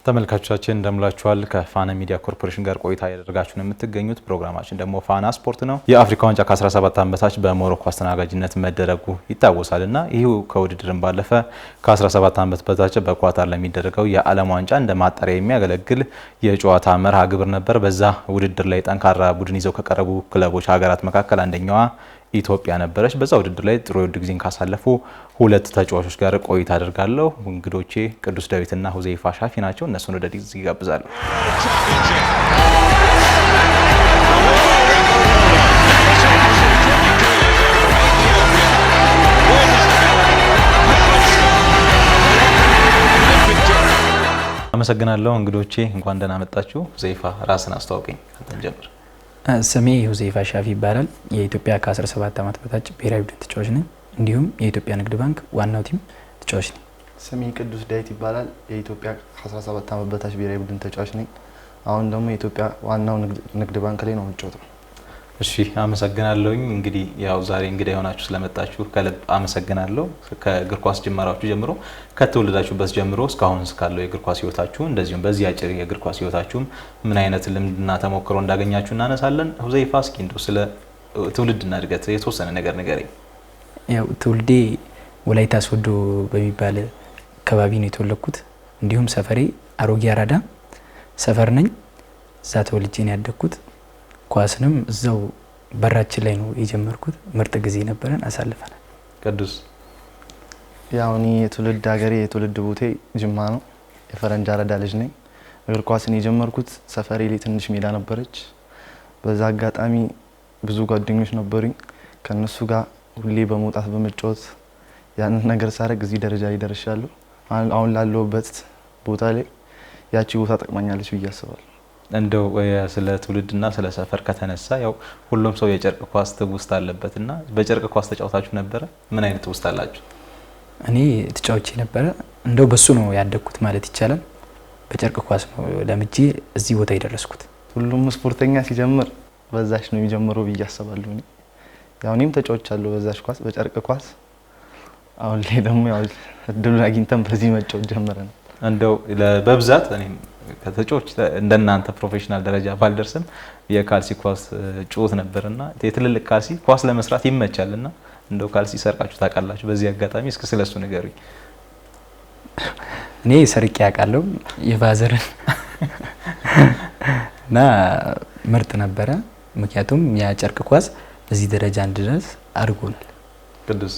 ተመልካቾቻችን እንደምላችኋል ከፋና ሚዲያ ኮርፖሬሽን ጋር ቆይታ ያደርጋችሁ ነው የምትገኙት። ፕሮግራማችን ደግሞ ፋና ስፖርት ነው። የአፍሪካ ዋንጫ ከ17 ዓመት በታች በሞሮኮ አስተናጋጅነት መደረጉ ይታወሳልና ይህ ከውድድርም ባለፈ ከ17 ዓመት በታች በኳታር ለሚደረገው የዓለም ዋንጫ እንደ ማጣሪያ የሚያገለግል የጨዋታ መርሃ ግብር ነበር። በዛ ውድድር ላይ ጠንካራ ቡድን ይዘው ከቀረቡ ክለቦች ሀገራት መካከል አንደኛዋ ኢትዮጵያ ነበረች። በዛ ውድድር ላይ ጥሩ የውድድር ጊዜን ካሳለፉ ሁለት ተጫዋቾች ጋር ቆይታ አደርጋለሁ። እንግዶቼ ቅዱስ ዳዊትና ሁዘይፋ ሻፊ ናቸው። እነሱን ወደ ዲዚ ይጋብዛሉ። አመሰግናለሁ እንግዶቼ፣ እንኳን ደህና መጣችሁ። ሁዘይፋ ራስን አስተዋውቀኝ፣ አንተን ጀምር። ስሜ ሁዘይፋ ሻፊ ይባላል። የኢትዮጵያ ከ17 ዓመት በታች ብሔራዊ ቡድን ተጫዋች ነኝ። እንዲሁም የኢትዮጵያ ንግድ ባንክ ዋናው ቲም ተጫዋች ነኝ። ስሜ ቅዱስ ዳዊት ይባላል። የኢትዮጵያ ከ17 ዓመት በታች ብሔራዊ ቡድን ተጫዋች ነኝ። አሁን ደግሞ የኢትዮጵያ ዋናው ንግድ ባንክ ላይ ነው የምጫወተው። እሺ አመሰግናለሁኝ። እንግዲህ ያው ዛሬ እንግዳ የሆናችሁ ስለመጣችሁ ከልብ አመሰግናለሁ። ከእግር ኳስ ጅማራችሁ ጀምሮ ከተወለዳችሁበት ጀምሮ እስካሁን እስካለው የእግር ኳስ ህይወታችሁ እንደዚሁም በዚህ አጭር የእግር ኳስ ህይወታችሁም ምን አይነት ልምድና ተሞክሮ እንዳገኛችሁ እናነሳለን። ሁዘይፋ እስኪ እንደው ስለ ትውልድና እድገት የተወሰነ ነገር ንገረኝ። ያው ትውልዴ ወላይታ ሶዶ በሚባል አካባቢ ነው የተወለድኩት። እንዲሁም ሰፈሬ አሮጌ አራዳ ሰፈር ነኝ። እዛ ተወልጄ ነው ያደግኩት። ኳስንም እዛው በራችን ላይ ነው የጀመርኩት። ምርጥ ጊዜ ነበረን አሳልፈናል። ቅዱስ ያው እኔ የትውልድ ሀገሬ የትውልድ ቦቴ ጅማ ነው። የፈረንጅ አራዳ ልጅ ነኝ። እግር ኳስን የጀመርኩት ሰፈሬ ላይ ትንሽ ሜዳ ነበረች። በዛ አጋጣሚ ብዙ ጓደኞች ነበሩኝ። ከነሱ ጋር ሁሌ በመውጣት በመጫወት ያንን ነገር ሳረግ እዚህ ደረጃ ላይ ደርሻለሁ። አሁን ላለሁበት ቦታ ላይ ያቺ ቦታ ጠቅማኛለች ብዬ አስባለሁ። እንደው ስለ ትውልድና ስለ ሰፈር ከተነሳ ያው ሁሉም ሰው የጨርቅ ኳስ ትውስታ አለበትና በጨርቅ ኳስ ተጫውታችሁ ነበረ? ምን አይነት ትውስታ አላችሁ? እኔ ተጫውቼ ነበረ። እንደው በሱ ነው ያደግኩት ማለት ይቻላል። በጨርቅ ኳስ ነው ለምጄ እዚህ ቦታ የደረስኩት። ሁሉም ስፖርተኛ ሲጀምር በዛሽ ነው የሚጀምረው ብዬ አስባለሁ። ያው እኔም ተጫውቻለሁ በዛሽ ኳስ፣ በጨርቅ ኳስ። አሁን ላይ ደግሞ ያው እድሉን አግኝተን በዚህ መጫወት ጀመረን። እንደው በብዛት እኔም ከተጫዋች እንደናንተ ፕሮፌሽናል ደረጃ ባልደርስም የካልሲ ኳስ ጩት ነበርና የትልልቅ ካልሲ ኳስ ለመስራት ይመቻልና እንደው ካልሲ ሰርቃችሁ ታውቃላችሁ? በዚህ አጋጣሚ እስኪ ስለሱ ንገሩኝ። እኔ ሰርቄ ያውቃለሁ የፋዘርን እና ምርጥ ነበረ። ምክንያቱም ያ ጨርቅ ኳስ እዚህ ደረጃ እንድደርስ አድርጎናል። ቅዱስ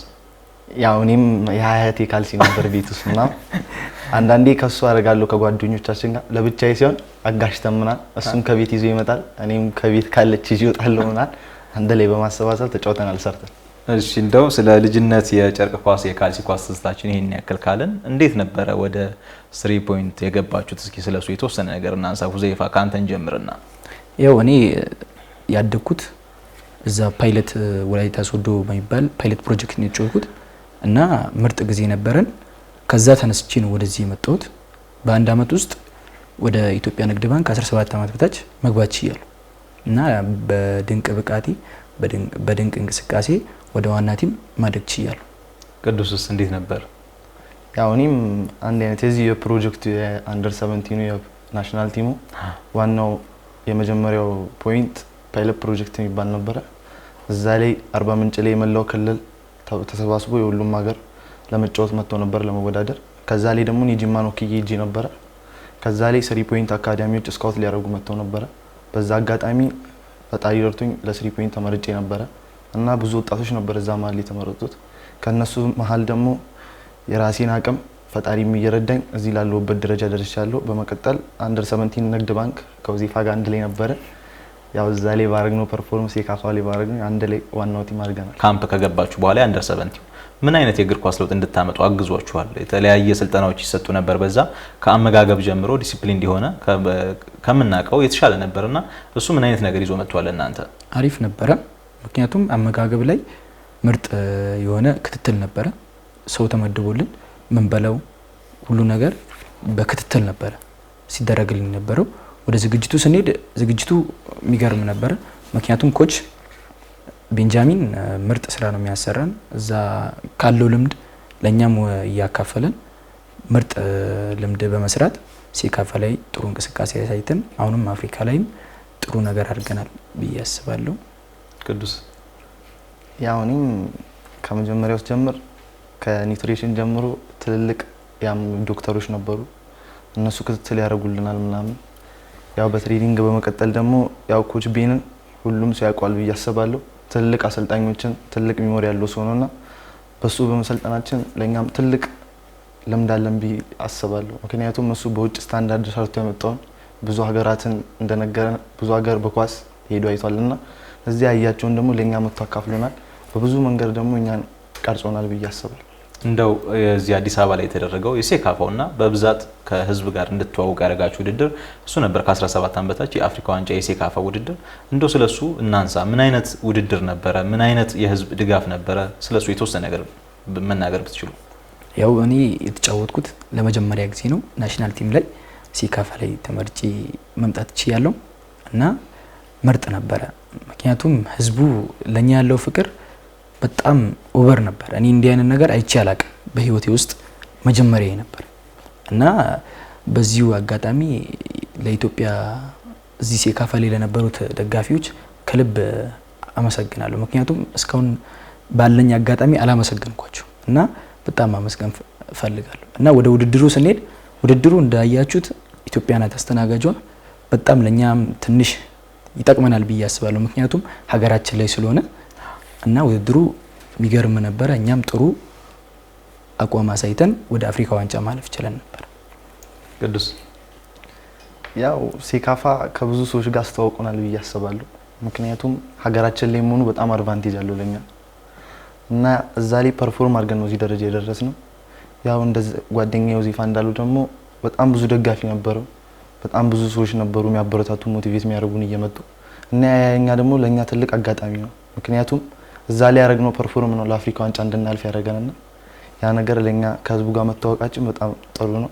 ያው እኔም የሀያቴ ካልሲ ነበር ቤት ውስጥና አንዳንዴ ከሱ አደርጋለሁ ከጓደኞቻችን ጋር ለብቻዬ ሲሆን አጋሽተምናል። እሱም ከቤት ይዞ ይመጣል፣ እኔም ከቤት ካለች ይዞ ይወጣለውናል። አንድ ላይ በማሰባሰብ ተጫውተናል ሰርተን። እሺ እንደው ስለ ልጅነት የጨርቅ ኳስ የካልሲ ኳስ ትዝታችን ይሄን ያክል ካለን እንዴት ነበረ ወደ 3 ፖይንት የገባችሁት? እስኪ ስለሱ የተወሰነ ነገር እናንሳ። ሁዘይፋ ካንተን ጀምርና። ያው እኔ ያደግኩት እዛ ፓይለት ወላይታ ሶዶ በሚባል ፓይለት ፕሮጀክት ነው የተጫወትኩት እና ምርጥ ጊዜ ነበረን። ከዛ ተነስቼ ነው ወደዚህ የመጣሁት። በአንድ አመት ውስጥ ወደ ኢትዮጵያ ንግድ ባንክ 17 ዓመት በታች መግባት ችያለሁ እና በድንቅ ብቃቴ በድንቅ እንቅስቃሴ ወደ ዋና ቲም ማደግ ችያለሁ። ቅዱስስ እንዴት ነበር? ያው እኔም አንድ አይነት የዚህ የፕሮጀክቱ የአንደር 17 የናሽናል ቲሙ ዋናው የመጀመሪያው ፖይንት ፓይለት ፕሮጀክት የሚባል ነበረ። እዛ ላይ አርባ ምንጭ ላይ የመላው ክልል ተሰባስቦ የሁሉም ሀገር ለመጫወት መጥቶ ነበር ለመወዳደር። ከዛ ላይ ደግሞ ጂማ ነው ኪጂ ነበረ። ከዛ ላይ 3 ፖይንት አካዳሚዎች ስካውት ሊያደርጉ መጥተው ነበረ። በዛ አጋጣሚ ፈጣሪ ረድቶኝ ለ3 ፖይንት ተመርጬ ነበረ እና ብዙ ወጣቶች ነበር እዛ መሀል የተመረጡት። ከነሱ መሀል ደግሞ የራሴን አቅም ፈጣሪ እየረዳኝ እዚህ ላለሁበት ደረጃ ደርሻለሁ። በመቀጠል አንደር 17 ንግድ ባንክ ከሁዘይፋ ጋር አንድ ላይ ነበረ። ያው እዛ ላይ ባረግነው ፐርፎርማንስ የካፋው ላይ ባረግነው አንድ ላይ ዋናው ቲም አድርገናል። ካምፕ ከገባችሁ በኋላ አንደር 17 ምን አይነት የእግር ኳስ ለውጥ እንድታመጡ አግዟችኋል? የተለያየ ስልጠናዎች ይሰጡ ነበር። በዛ ከአመጋገብ ጀምሮ ዲሲፕሊን እንዲሆነ ከምናቀው የተሻለ ነበርና እሱ ምን አይነት ነገር ይዞ መጥቷል? እናንተ አሪፍ ነበረ። ምክንያቱም አመጋገብ ላይ ምርጥ የሆነ ክትትል ነበረ። ሰው ተመድቦልን ምን በለው ሁሉ ነገር በክትትል ነበረ ሲደረግልን ነበረው። ወደ ዝግጅቱ ስንሄድ ዝግጅቱ የሚገርም ነበረ። ምክንያቱም ኮች ቤንጃሚን ምርጥ ስራ ነው የሚያሰራን። እዛ ካለው ልምድ ለኛም ያካፈለን ምርጥ ልምድ በመስራት ሴካፋ ላይ ጥሩ እንቅስቃሴ ያሳይተን አሁንም አፍሪካ ላይም ጥሩ ነገር አድርገናል ብዬ አስባለሁ። ቅዱስ ያው እኔም ከመጀመሪያው ጀምር ከኒውትሪሽን ጀምሮ ትልልቅ ያም ዶክተሮች ነበሩ እነሱ ክትትል ያደርጉልናል ምናምን ያው በትሬኒንግ በመቀጠል ደግሞ ያው ኮች ቤንን ሁሉም ሰው ያውቃል ብዬ አስባለሁ። ትልቅ አሰልጣኞችን ትልቅ ሚሞሪ ያለው ሰው ነውና በሱ በመሰልጠናችን ለኛም ትልቅ ልምድ አለን ብዬ አስባለሁ። ምክንያቱም እሱ በውጭ ስታንዳርድ ሰርቶ ያመጣውን ብዙ ሀገራትን እንደነገረን ብዙ ሀገር በኳስ ሄዶ አይቷልና እዚህ ያያቸውን ደግሞ ለኛ መጥቶ አካፍሎናል። በብዙ መንገድ ደግሞ እኛን ቀርጾናል ብዬ አስባለሁ። እንደው እዚህ አዲስ አበባ ላይ የተደረገው የሴካፋውና በብዛት ከህዝብ ጋር እንድትዋወቅ ያደረጋችሁ ውድድር እሱ ነበር። ከ17 ዓመት በታች የአፍሪካ ዋንጫ የሴካፋ ውድድር እንደው ስለሱ እናንሳ። ምን አይነት ውድድር ነበረ? ምን አይነት የህዝብ ድጋፍ ነበረ? ስለሱ የተወሰነ ነገር መናገር ብትችሉ። ያው እኔ የተጫወትኩት ለመጀመሪያ ጊዜ ነው ናሽናል ቲም ላይ ሴካፋ ላይ ተመርጬ መምጣት ችያለሁ እና ምርጥ ነበረ። ምክንያቱም ህዝቡ ለኛ ያለው ፍቅር በጣም ኦቨር ነበር። እኔ እንዲህ አይነት ነገር አይቼ አላቅም በህይወቴ ውስጥ መጀመሪያ ነበር እና በዚሁ አጋጣሚ ለኢትዮጵያ እዚህ ሴካፋ ላይ ለነበሩት ደጋፊዎች ከልብ አመሰግናለሁ። ምክንያቱም እስካሁን ባለኝ አጋጣሚ አላመሰግንኳቸው እና በጣም ማመስገን ፈልጋለሁ። እና ወደ ውድድሩ ስንሄድ ውድድሩ እንዳያችሁት ኢትዮጵያ ናት አስተናጋጇ። በጣም ለኛም ትንሽ ይጠቅመናል ብዬ አስባለሁ። ምክንያቱም ሀገራችን ላይ ስለሆነ እና ውድድሩ የሚገርም ነበረ። እኛም ጥሩ አቋም አሳይተን ወደ አፍሪካ ዋንጫ ማለፍ ችለን ነበር። ቅዱስ ያው ሴካፋ ከብዙ ሰዎች ጋር አስተዋውቆናል ብዬ አስባለሁ። ምክንያቱም ሀገራችን ላይ መሆኑ በጣም አድቫንቴጅ አለው ለኛ እና እዛ ላይ ፐርፎርም አድርገን ነው እዚህ ደረጃ የደረስነው። ያው እንደዚህ ጓደኛዬ ዮሴፋ እንዳሉ ደግሞ በጣም ብዙ ደጋፊ ነበረው። በጣም ብዙ ሰዎች ነበሩ የሚያበረታቱ ሞቲቬት የሚያደርጉን እየመጡ እና ያኛ ደግሞ ለኛ ትልቅ አጋጣሚ ነው። ምክንያቱም እዛ ላይ ያደረግነው ፐርፎርም ነው ለአፍሪካ ዋንጫ እንድናልፍ ያደረገንና ያ ነገር ለኛ ከህዝቡ ጋር መተዋወቃችን በጣም ጥሩ ነው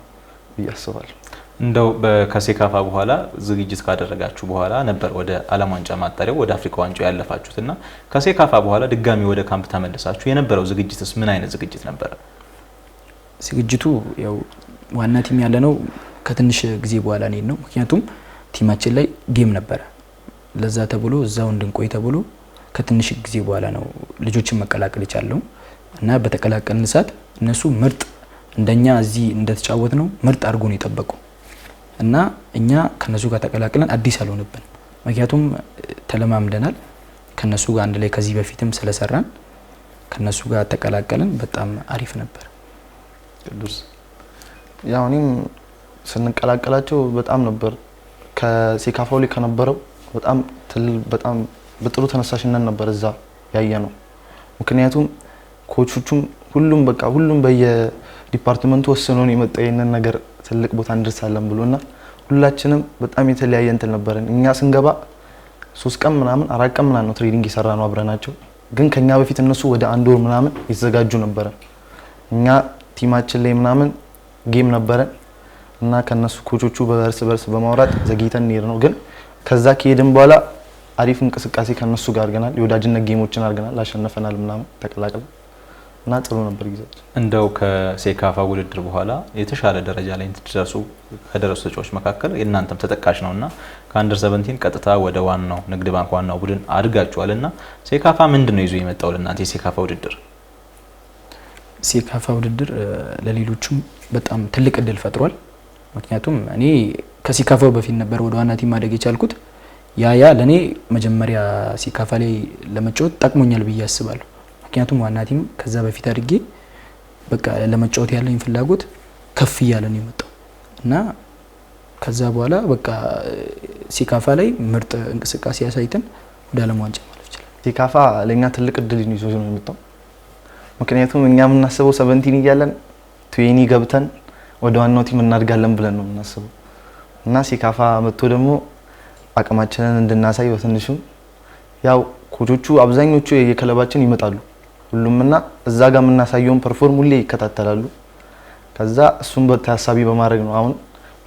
ብዬ አስባለሁ። እንደው ከሴካፋ በኋላ ዝግጅት ካደረጋችሁ በኋላ ነበር ወደ ዓለም ዋንጫ ማጣሪያው ወደ አፍሪካ ዋንጫው ያለፋችሁትና ከሴካፋ በኋላ ድጋሚ ወደ ካምፕ ተመልሳችሁ የነበረው ዝግጅትስ ምን አይነት ዝግጅት ነበር? ዝግጅቱ ያው ዋና ቲም ያለነው ከትንሽ ጊዜ በኋላ ነው። ምክንያቱም ቲማችን ላይ ጌም ነበረ። ለዛ ተብሎ እዛው እንድንቆይ ተብሎ ከትንሽ ጊዜ በኋላ ነው ልጆችን መቀላቀል ይቻለው እና በተቀላቀልን ሰዓት እነሱ ምርጥ እንደኛ እዚህ እንደተጫወት ነው ምርጥ አድርጎ ነው የጠበቁ እና እኛ ከነሱ ጋር ተቀላቅለን አዲስ አልሆነብን። ምክንያቱም ተለማምደናል ከነሱ ጋር አንድ ላይ ከዚህ በፊትም ስለሰራን ከነሱ ጋር ተቀላቀልን። በጣም አሪፍ ነበር። ቅዱስ ያው እኔም ስንቀላቀላቸው በጣም ነበር ከሴካፋው ላይ ከነበረው በጣም በጥሩ ተነሳሽነት ነበር እዛ ያየነው። ምክንያቱም ኮቾቹም ሁሉም በየዲፓርትመንቱ ወስነው ነው የመጣው ይሄንን ነገር ትልቅ ቦታ እንደርሳለን ብሎና ሁላችንም በጣም የተለያየ እንትን ነበረን። እኛ ስንገባ 3 ቀን ምናምን 4 ቀን ምናምን ነው ትሬኒንግ ይሰራ ነው አብረናቸው። ግን ከኛ በፊት እነሱ ወደ 1 ወር ምናምን ይዘጋጁ ነበር። እኛ ቲማችን ላይ ምናምን ጌም ነበረን እና ከነሱ ኮቾቹ በርስ በማውራት ዘግይተን እንሄድ ነው። ግን ከዛ ከሄድን በኋላ አሪፍ እንቅስቃሴ ከነሱ ጋር አድርገናል። የወዳጅነት ጌሞችን አድርገናል። አሸነፈናል ምናምን ተቀላቅለን እና ጥሩ ነበር ጊዜያችን። እንደው ከሴካፋ ውድድር በኋላ የተሻለ ደረጃ ላይ እንድትደርሱ ከደረሱ ተጫዋቾች መካከል የእናንተም ተጠቃሽ ነውና ከአንደር 17 ቀጥታ ወደ ዋናው ንግድ ባንክ ዋናው ቡድን አድጋችኋልና ሴካፋ ምንድነው ይዞ የመጣው ለእናንተ የሴካፋ ውድድር? ሴካፋ ውድድር ለሌሎቹም በጣም ትልቅ እድል ፈጥሯል። ምክንያቱም እኔ ከሴካፋው በፊት ነበር ወደ ዋና ቲም ማደግ የቻልኩት። ያ ለኔ መጀመሪያ ሴካፋ ላይ ለመጫወት ጠቅሞኛል ብዬ አስባለሁ። ምክንያቱም ዋና ቲም ከዛ በፊት አድርጌ በቃ ለመጫወት ያለኝ ፍላጎት ከፍ እያለ ነው የመጣው እና ከዛ በኋላ በቃ ሴካፋ ላይ ምርጥ እንቅስቃሴ ያሳይተን ወደ ዓለም ዋንጫ ማለፍ ይችላል። ሴካፋ ለኛ ትልቅ እድል ይዞ ነው የመጣው። ምክንያቱም እኛ የምናስበው 17 እያለን 20 ገብተን ወደ ዋናው ቲም እናድጋለን ብለን ነው የምናስበው እና ሴካፋ መጥቶ ደግሞ አቅማችንን እንድናሳይ በትንሹም ያው ኮቾቹ አብዛኞቹ የክለባችን ይመጣሉ ሁሉምና እዛ ጋር የምናሳየውን ፐርፎርም ሁሌ ይከታተላሉ። ከዛ እሱን በታሳቢ በማድረግ ነው አሁን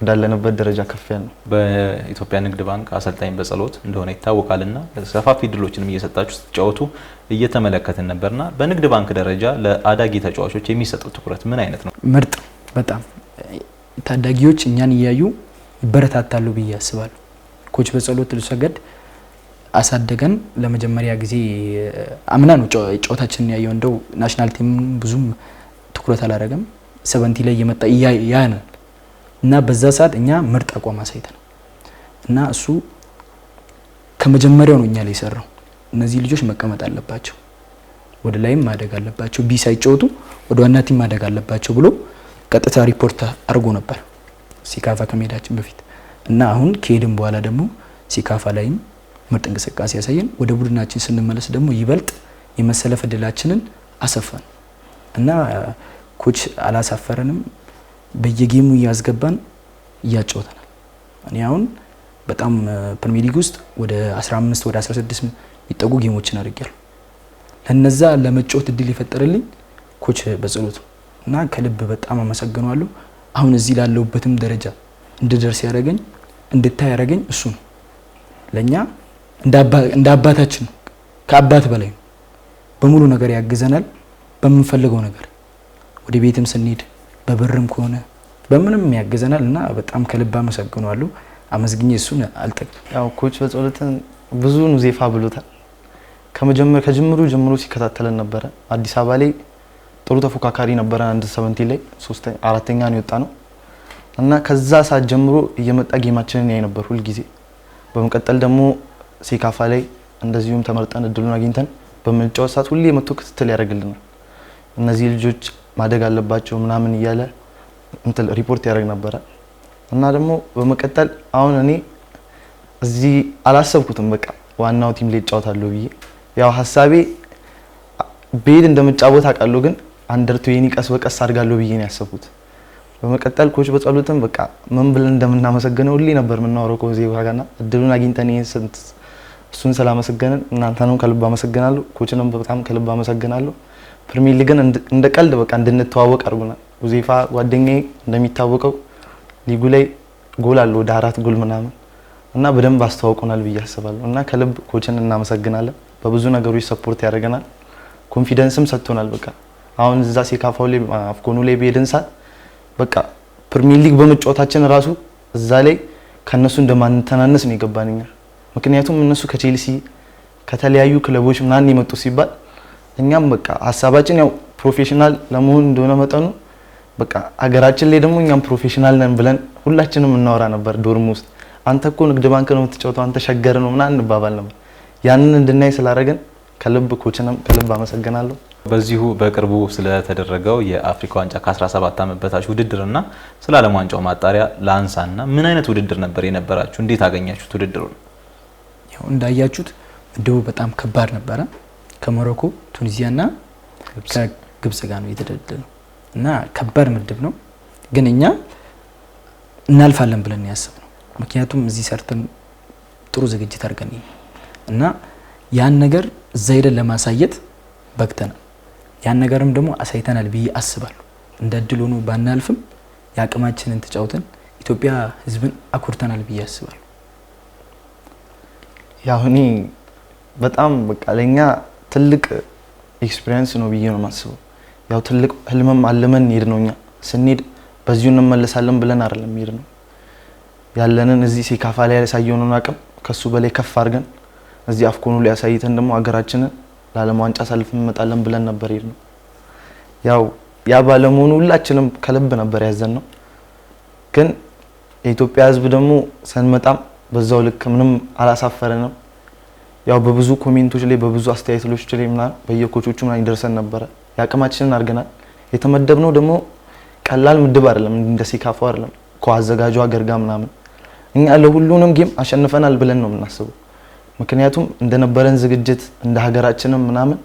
ወዳለንበት ደረጃ ከፍ ያለው። በኢትዮጵያ ንግድ ባንክ አሰልጣኝ በጸሎት እንደሆነ ይታወቃልና ሰፋፊ ድሎችንም እየሰጣችሁ ተጫወቱ እየተመለከትን ነበርና በንግድ ባንክ ደረጃ ለአዳጊ ተጫዋቾች የሚሰጠው ትኩረት ምን አይነት ነው? ምርጥ በጣም ታዳጊዎች እኛን እያዩ ይበረታታሉ ብዬ አስባለሁ። ኮች በጸሎት ልሰገድ አሳደገን ለመጀመሪያ ጊዜ አምና ነው ጨዋታችንን ያየው። እንደው ናሽናል ቲም ብዙም ትኩረት አላደረገም። 70 ላይ የመጣ ያናል እና በዛ ሰዓት እኛ ምርጥ አቋም አሳይተናል እና እሱ ከመጀመሪያው ነው እኛ ላይ ሰራው። እነዚህ ልጆች መቀመጥ አለባቸው፣ ወደ ላይም ማደግ አለባቸው፣ ቢ ሳይጫወቱ ወደ ዋና ቲም ማደግ አለባቸው ብሎ ቀጥታ ሪፖርት አድርጎ ነበር ሲካፋ ከመሄዳችን በፊት እና አሁን ከሄድን በኋላ ደግሞ ሲካፋ ላይም ምርጥ እንቅስቃሴ ያሳየን። ወደ ቡድናችን ስንመለስ ደግሞ ይበልጥ የመሰለፍ እድላችንን አሰፋን እና ኮች አላሳፈረንም። በየጌሙ እያስገባን እያጫወተናል። እኔ አሁን በጣም ፕሪሚየር ሊግ ውስጥ ወደ 15 ወደ 16 የሚጠጉ ጌሞችን አድርጌያለሁ። ለነዛ ለመጫወት እድል የፈጠረልኝ ኮች በጸሎት እና ከልብ በጣም አመሰግናለሁ። አሁን እዚህ ላለሁበትም ደረጃ እንድደርስ ያደረገኝ እንድታይ ያደረገኝ እሱ ነው። ለኛ እንደ አባታችን ነው፣ ከአባት በላይ ነው። በሙሉ ነገር ያግዘናል፣ በምንፈልገው ነገር ወደ ቤትም ስንሄድ በብርም ከሆነ በምንም ያግዘናል እና በጣም ከልብ አመሰግናለሁ። አመስግኜ እሱን አልጠግብም። ያው ኮች በጸሎትን ብዙ ኑዜፋ ብሎታል። ከጅምሩ ጀምሮ ሲከታተለን ነበረ። አዲስ አበባ ላይ ጥሩ ተፎካካሪ ነበረ። አንድ 70 ላይ 4ኛ ነው የወጣ ነው እና ከዛ ሰዓት ጀምሮ እየመጣ ጌማችንን ያይ ነበር ሁሉ ጊዜ። በመቀጠል ደግሞ ሲካፋ ላይ እንደዚሁም ተመርጠን እድሉን አግኝተን በመጫወት ሰዓት ሁሌ መጥቶ ክትትል ያደርግልናል። እነዚህ ልጆች ማደግ አለባቸው ምናምን እያለ ሪፖርት ያደርግ ነበረ እና ደግሞ በመቀጠል አሁን እኔ እዚህ አላሰብኩትም። በቃ ዋናው ቲም ላይ እጫወታለሁ ብዬ ያው ሐሳቤ ቤድ እንደምጫወት አውቃለሁ፣ ግን አንደር 20 ቀስ በቀስ አድርጋለሁ ብዬ ነው ያሰብኩት። በመቀጠል ኮች በጸሎትም በቃ ምን ብለን እንደምናመሰግነው ሁሌ ነበር የምናወራው ከዚህ ጋርና እድሉን አግኝተን እሱን ስላመሰገንን እናንተንም ከልብ አመሰግናለሁ። ኮችንም በጣም ከልብ አመሰግናለሁ። ፕሪሚየር ሊግን እንደ ቀልድ በቃ እንድንተዋወቅ አድርጉናል። ኡዜፋ ጓደኛዬ እንደሚታወቀው ሊጉ ላይ ጎል አለው ወደ 4 ጎል ምናምን እና በደንብ አስተዋውቁናል ብዬ አስባለሁ እና ከልብ ኮችን እናመሰግናለን። በብዙ ነገሮች ሰፖርት ያደርገናል፣ ኮንፊደንስም ሰጥቶናል። በቃ አሁን እዛ ሲካፋው ላይ አፍኮኑ ላይ በሄድን ሰዓት በቃ ፕሪሚየር ሊግ በመጫወታችን ራሱ እዛ ላይ ከነሱ እንደማንተናነስ ነው የገባንኛ። ምክንያቱም እነሱ ከቼልሲ ከተለያዩ ክለቦች ምናምን የመጡ ሲባል እኛም በቃ ሐሳባችን ያው ፕሮፌሽናል ለመሆን እንደሆነ መጠኑ በቃ አገራችን ላይ ደግሞ እኛም ፕሮፌሽናል ነን ብለን ሁላችንም እናወራ ነበር ዶርም ውስጥ። አንተ እኮ ንግድ ባንክ ነው የምትጫወተው፣ አንተ ሸገር ነው ምናምን እንባባል ነበር። ያንን እንድናይ ስላደረገን ከልብ ኮችንም ከልብ አመሰግናለሁ። በዚሁ በቅርቡ ስለተደረገው የአፍሪካ ዋንጫ ከ17 ዓመት በታች ውድድርና ስለ ዓለም ዋንጫው ማጣሪያ ላንሳና ምን አይነት ውድድር ነበር የነበራችሁ? እንዴት አገኛችሁት ውድድሩን? ያው እንዳያችሁት ምድቡ በጣም ከባድ ነበረ። ከሞሮኮ፣ ቱኒዚያና ከግብጽ ጋር ነው የተደለደለው እና ከባድ ምድብ ነው። ግን እኛ እናልፋለን ብለን ያሰብነው ምክንያቱም እዚህ ሰርተን ጥሩ ዝግጅት አድርገን እና ያን ነገር እዛ ሄደን ለማሳየት በቅተናል። ያን ነገርም ደግሞ አሳይተናል ብዬ አስባለሁ። እንደ እድል ሆኖ ባናልፍም ያቅማችንን ተጫውተን ኢትዮጵያ ሕዝብን አኩርተናል ብዬ አስባለሁ። ያው እኔ በጣም በቃ ለኛ ትልቅ ኤክስፒሪየንስ ነው ብዬ ነው የማስበው። ያው ትልቅ ህልምም አለመን ሄድ ነው። እኛ ስንሄድ በዚሁ እንመለሳለን ብለን አይደለም ሄድ ነው ያለንን እዚህ ሲካፋ ላይ ያሳየውን አቅም ከሱ በላይ ከፍ አድርገን እዚህ አፍኮኑ ላይ ያሳይተን ደግሞ አገራችንን ለዓለም ዋንጫ ሳልፍ እንመጣለን ብለን ነበር ሄድ ነው። ያው ያ ባለመሆኑ ሁላችንም ከልብ ነበር ያዘን ነው። ግን የኢትዮጵያ ህዝብ ደግሞ ስንመጣም በዛው ልክ ምንም አላሳፈረንም። ያው በብዙ ኮሜንቶች ላይ በብዙ አስተያየቶች ላይ ምናምን በየኮቾቹ ምናምን ይደርሰን ነበር። ያቅማችንን አድርገናል። የተመደብነው ደግሞ ቀላል ምድብ አይደለም፣ እንደ ሲካፋው አይደለም ከአዘጋጁ ሀገር ጋር ምናምን። እኛ ለሁሉንም ጌም አሸንፈናል ብለን ነው የምናስበው። ምክንያቱም እንደነበረን ዝግጅት እንደ ሀገራችንም ምናምን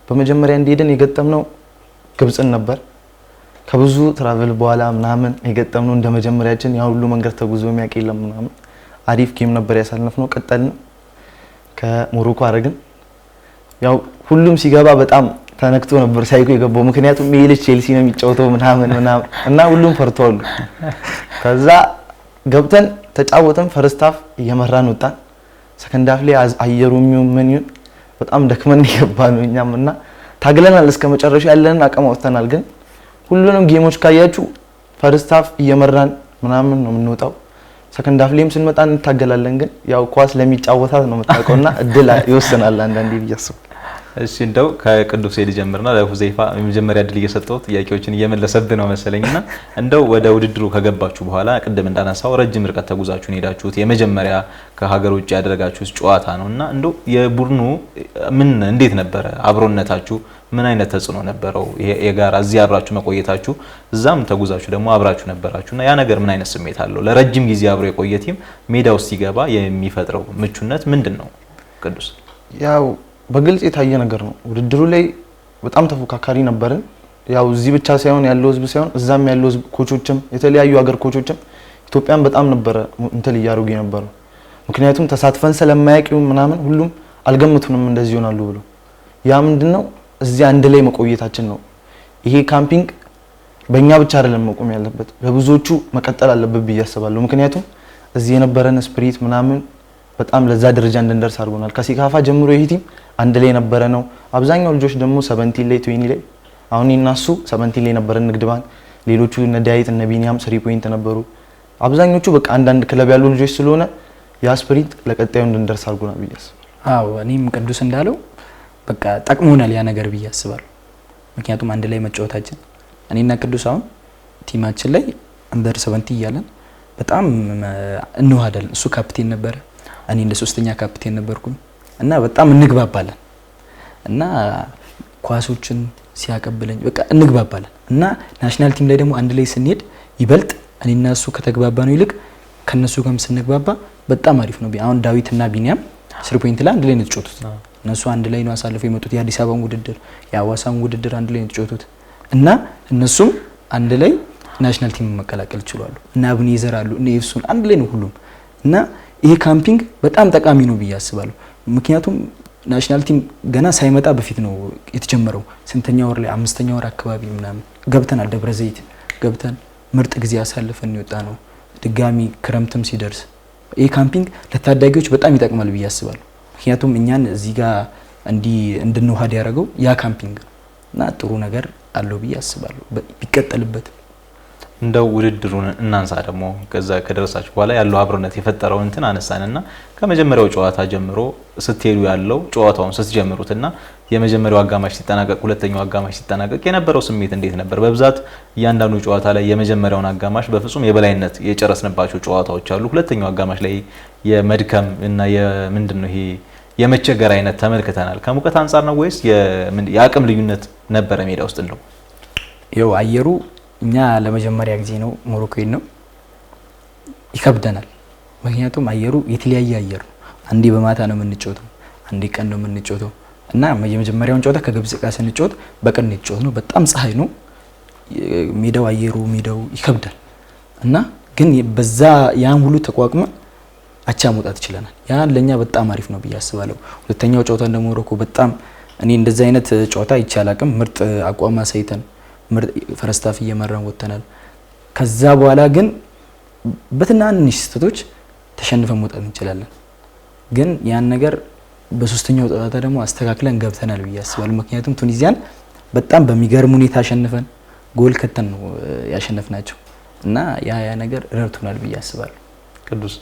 በመጀመሪያ እንደሄድን የገጠምነው ግብጽን ነበር። ከብዙ ትራቨል በኋላ ምናምን የገጠምነው እንደ መጀመሪያችን ያ ሁሉ መንገድ ተጉዞ የሚያውቅ የለም ምናምን። አሪፍ ጌም ነበር ያሳለፍነው። ቀጠልን ከሞሮኮ አረግን። ያው ሁሉም ሲገባ በጣም ተነክቶ ነበር ሳይኮ የገባው። ምክንያቱም ይሄ ልጅ ቼልሲ ነው የሚጫወተው ምናምን እና ሁሉም ፈርተዋል። ከዛ ገብተን ተጫወተን። ፈርስት ሃፍ እየመራን ወጣን። ሰከንድ ሃፍ ላይ አየሩም ምን ይሁን በጣም ደክመን የገባነው እኛም እና ታግለናል። እስከ መጨረሻው ያለንን አቅም አውጥተናል። ግን ሁሉንም ጌሞች ካያችሁ ፈርስት ሃፍ እየመራን ምናምን ነው የምንወጣው። ሰከንድ ሃፍ ላይም ስንመጣ እንታገላለን። ግን ያው ኳስ ለሚጫወታት ነው የምታውቀውና እድል ይወስናል አንዳንዴ ብዬ አስባለሁ። እሺ እንደው ከቅዱስ ልጀምርና ለሁዘይፋ የመጀመሪያ እድል እየሰጠሁት ጥያቄዎችን እየመለሰብህ ነው መሰለኝና እንደው ወደ ውድድሩ ከገባችሁ በኋላ ቅድም እንዳነሳው ረጅም ርቀት ተጉዛችሁን ሄዳችሁት የመጀመሪያ ከሀገር ውጭ ያደረጋችሁት ጨዋታ ነውና እንደው የቡድኑ እንዴት ነበረ? አብሮነታችሁ ምን አይነት ተጽዕኖ ነበረው? የጋራ እዚህ አብራችሁ መቆየታችሁ እዛም ተጉዛችሁ ደግሞ አብራችሁ ነበራችሁና ያ ነገር ምን አይነት ስሜት አለው? ለረጅም ጊዜ አብሮ የቆየ ቲም ሜዳ ውስጥ ሲገባ የሚፈጥረው ምቹነት ምንድነው? ቅዱስ ያው በግልጽ የታየ ነገር ነው። ውድድሩ ላይ በጣም ተፎካካሪ ነበርን። ያው እዚህ ብቻ ሳይሆን ያለው ህዝብ ሳይሆን እዛም ያለው ህዝብ ኮቾችም የተለያዩ ሀገር ኮቾችም ኢትዮጵያን በጣም ነበረ እንትን እያደረጉ የነበረው። ምክንያቱም ተሳትፈን ስለማያውቁ ምናምን ሁሉም አልገምቱንም እንደዚህ ይሆናሉ ብሎ ያ ምንድነው እዚህ አንድ ላይ መቆየታችን ነው። ይሄ ካምፒንግ በእኛ ብቻ አይደለም መቆም ያለበት በብዙዎቹ መቀጠል አለበት ብዬ አስባለሁ። ምክንያቱም እዚህ የነበረን ስፒሪት ምናምን በጣም ለዛ ደረጃ እንድንደርስ አድርጎናል። ከሲካፋ ጀምሮ ይሄ ቲም አንድ ላይ ነበረ ነው። አብዛኛው ልጆች ደግሞ 17 ላይ 20 ላይ አሁን እናሱ 17 ላይ ነበረ ንግድ ባንክ፣ ሌሎቹ እነ ዳዊት እነ ቢኒያም 3 ፖይንት ነበሩ። አብዛኞቹ በቃ አንዳንድ ክለብ ያሉ ልጆች ስለሆነ ያ ስፒሪት ለቀጣዩ እንድንደርስ አድርጎናል ብዬ አስባለሁ። አዎ እኔም ቅዱስ እንዳለው በቃ ጠቅሞናል ያ ነገር ብዬ አስባለሁ። ምክንያቱም አንድ ላይ መጫወታችን እኔና ቅዱስ አሁን ቲማችን ላይ አንደር 17 እያለን በጣም እንዋሃዳለን። እሱ ካፕቴን ነበረ፣ እኔ እንደ ሶስተኛ ካፕቴን ነበርኩኝ እና በጣም እንግባባለን እና ኳሶችን ሲያቀብለኝ በቃ እንግባባለን እና ናሽናል ቲም ላይ ደግሞ አንድ ላይ ስንሄድ ይበልጥ እኔና እሱ ከተግባባ ነው ይልቅ ከነሱ ጋርም ስንግባባ በጣም አሪፍ ነው። አሁን ዳዊትና ቢኒያም 3 ፖይንት ላይ አንድ ላይ ነው የተጫወቱት። እነሱ አንድ ላይ ነው አሳልፈው የመጡት። የአዲስ አበባን ውድድር የአዋሳን ውድድር አንድ ላይ ነው የተጫወቱት እና እነሱም አንድ ላይ ናሽናል ቲም መቀላቀል ይችላሉ እና አብኔዘር አሉ እና ኤፍሱን አንድ ላይ ነው ሁሉም እና ይሄ ካምፒንግ በጣም ጠቃሚ ነው ብዬ አስባለሁ። ምክንያቱም ናሽናል ቲም ገና ሳይመጣ በፊት ነው የተጀመረው። ስንተኛ ወር ላይ 5ኛ ወር አካባቢ ምናምን ገብተናል። ደብረ ዘይት ገብተን ምርጥ ጊዜ አሳልፈን የወጣ ነው። ድጋሚ ክረምትም ሲደርስ ይሄ ካምፒንግ ለታዳጊዎች በጣም ይጠቅማል ብዬ አስባለሁ። ምክንያቱም እኛን እዚህ ጋር እንድንዋሃድ ያደረገው ያ ካምፒንግ እና ጥሩ ነገር አለው ብዬ አስባለሁ ቢቀጥልበት። እንደው ውድድሩን እናንሳ ደግሞ ከዛ ከደረሳችሁ በኋላ ያለው አብሮነት የፈጠረው እንትን አነሳንና ከመጀመሪያው ጨዋታ ጀምሮ ስትሄዱ ያለው ጨዋታውን ስትጀምሩትና የመጀመሪያው አጋማሽ ሲጠናቀቅ ሁለተኛው አጋማሽ ሲጠናቀቅ የነበረው ስሜት እንዴት ነበር? በብዛት እያንዳንዱ ጨዋታ ላይ የመጀመሪያውን አጋማሽ በፍጹም የበላይነት የጨረስንባቸው ጨዋታዎች አሉ። ሁለተኛው አጋማሽ ላይ የመድከም እና የምንድነው ይሄ የመቸገር አይነት ተመልክተናል። ከሙቀት አንፃር ነው ወይስ የአቅም ልዩነት ነበረ ሜዳ ውስጥ? እንደው ይኸው አየሩ እኛ ለመጀመሪያ ጊዜ ነው ሞሮኮ ነው ይከብደናል። ምክንያቱም አየሩ የተለያየ አየር ነው። አንዴ በማታ ነው የምንጫወተው፣ አንዴ ቀን ነው የምንጫወተው እና የመጀመሪያውን ጨዋታ ከግብጽ ጋር ስንጫወት በቀን ነው የተጫወተው። በጣም ፀሐይ ነው ሜዳው፣ አየሩ ሜዳው ይከብዳል እና ግን በዛ ያን ሁሉ ተቋቁመን አቻ መውጣት ይችላል። ያ ለኛ በጣም አሪፍ ነው ብዬ አስባለሁ። ሁለተኛው ጨዋታ እንደ ሞሮኮ በጣም እኔ እንደዛ አይነት ጨዋታ ይቻላልም ምርጥ አቋም አሳይተን ምርጥ ፈርስት ሃፍ እየመራን ወጥተናል። ከዛ በኋላ ግን በትናንሽ ስህተቶች ተሸንፈን መውጣት እንችላለን። ግን ያን ነገር በሶስተኛው ጨዋታ ደግሞ አስተካክለን ገብተናል ብዬ አስባለሁ። ምክንያቱም ቱኒዚያን በጣም በሚገርም ሁኔታ አሸንፈን ጎል ከተን ነው ያሸነፍናቸው እና ያ ነገር ረድቶናል ብዬ አስባለሁ። ቅዱስ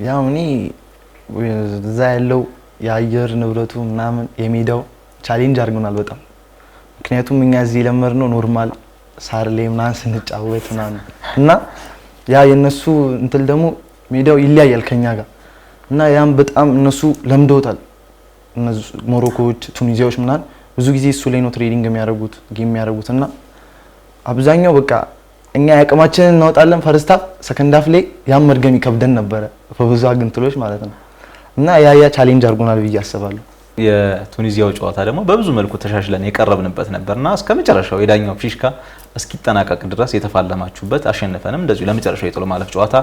ያው እኔ እዛ ያለው የአየር ንብረቱ ምናምን የሜዳው ቻሌንጅ አድርጎናል በጣም። ምክንያቱም እኛ እዚህ ለመርነው ኖርማል ሳር ላይ ምናምን ስንጫወት ምናምን እና ያ የነሱ እንትን ደግሞ ሜዳው ይለያያል ከኛ ጋር እና ያም በጣም እነሱ ለምደውታል። እነሱ ሞሮኮዎች፣ ቱኒዚያዎች ምናምን ብዙ ጊዜ እሱ ላይ ነው ትሬኒንግ የሚያደርጉት ጌም የሚያደርጉት እና አብዛኛው በቃ እኛ ያቅማችንን እናወጣለን ፈርስት ሃፍ፣ ሰከንድ ሃፍ ላይ ያም መድገም ይከብደን ነበረ በብዙ አግንትሎች ማለት ነው እና ያ ቻሌንጅ አድርጎናል ብዬ አስባለሁ። የቱኒዚያው ጨዋታ ደግሞ በብዙ መልኩ ተሻሽለን የቀረብንበት ነበርና እስከ መጨረሻው የዳኛው ፊሽካ እስኪጠናቀቅ ድረስ የተፋለማችሁበት አሸነፈንም እንደዚሁ ለመጨረሻው የጥሎ ማለፍ ጨዋታ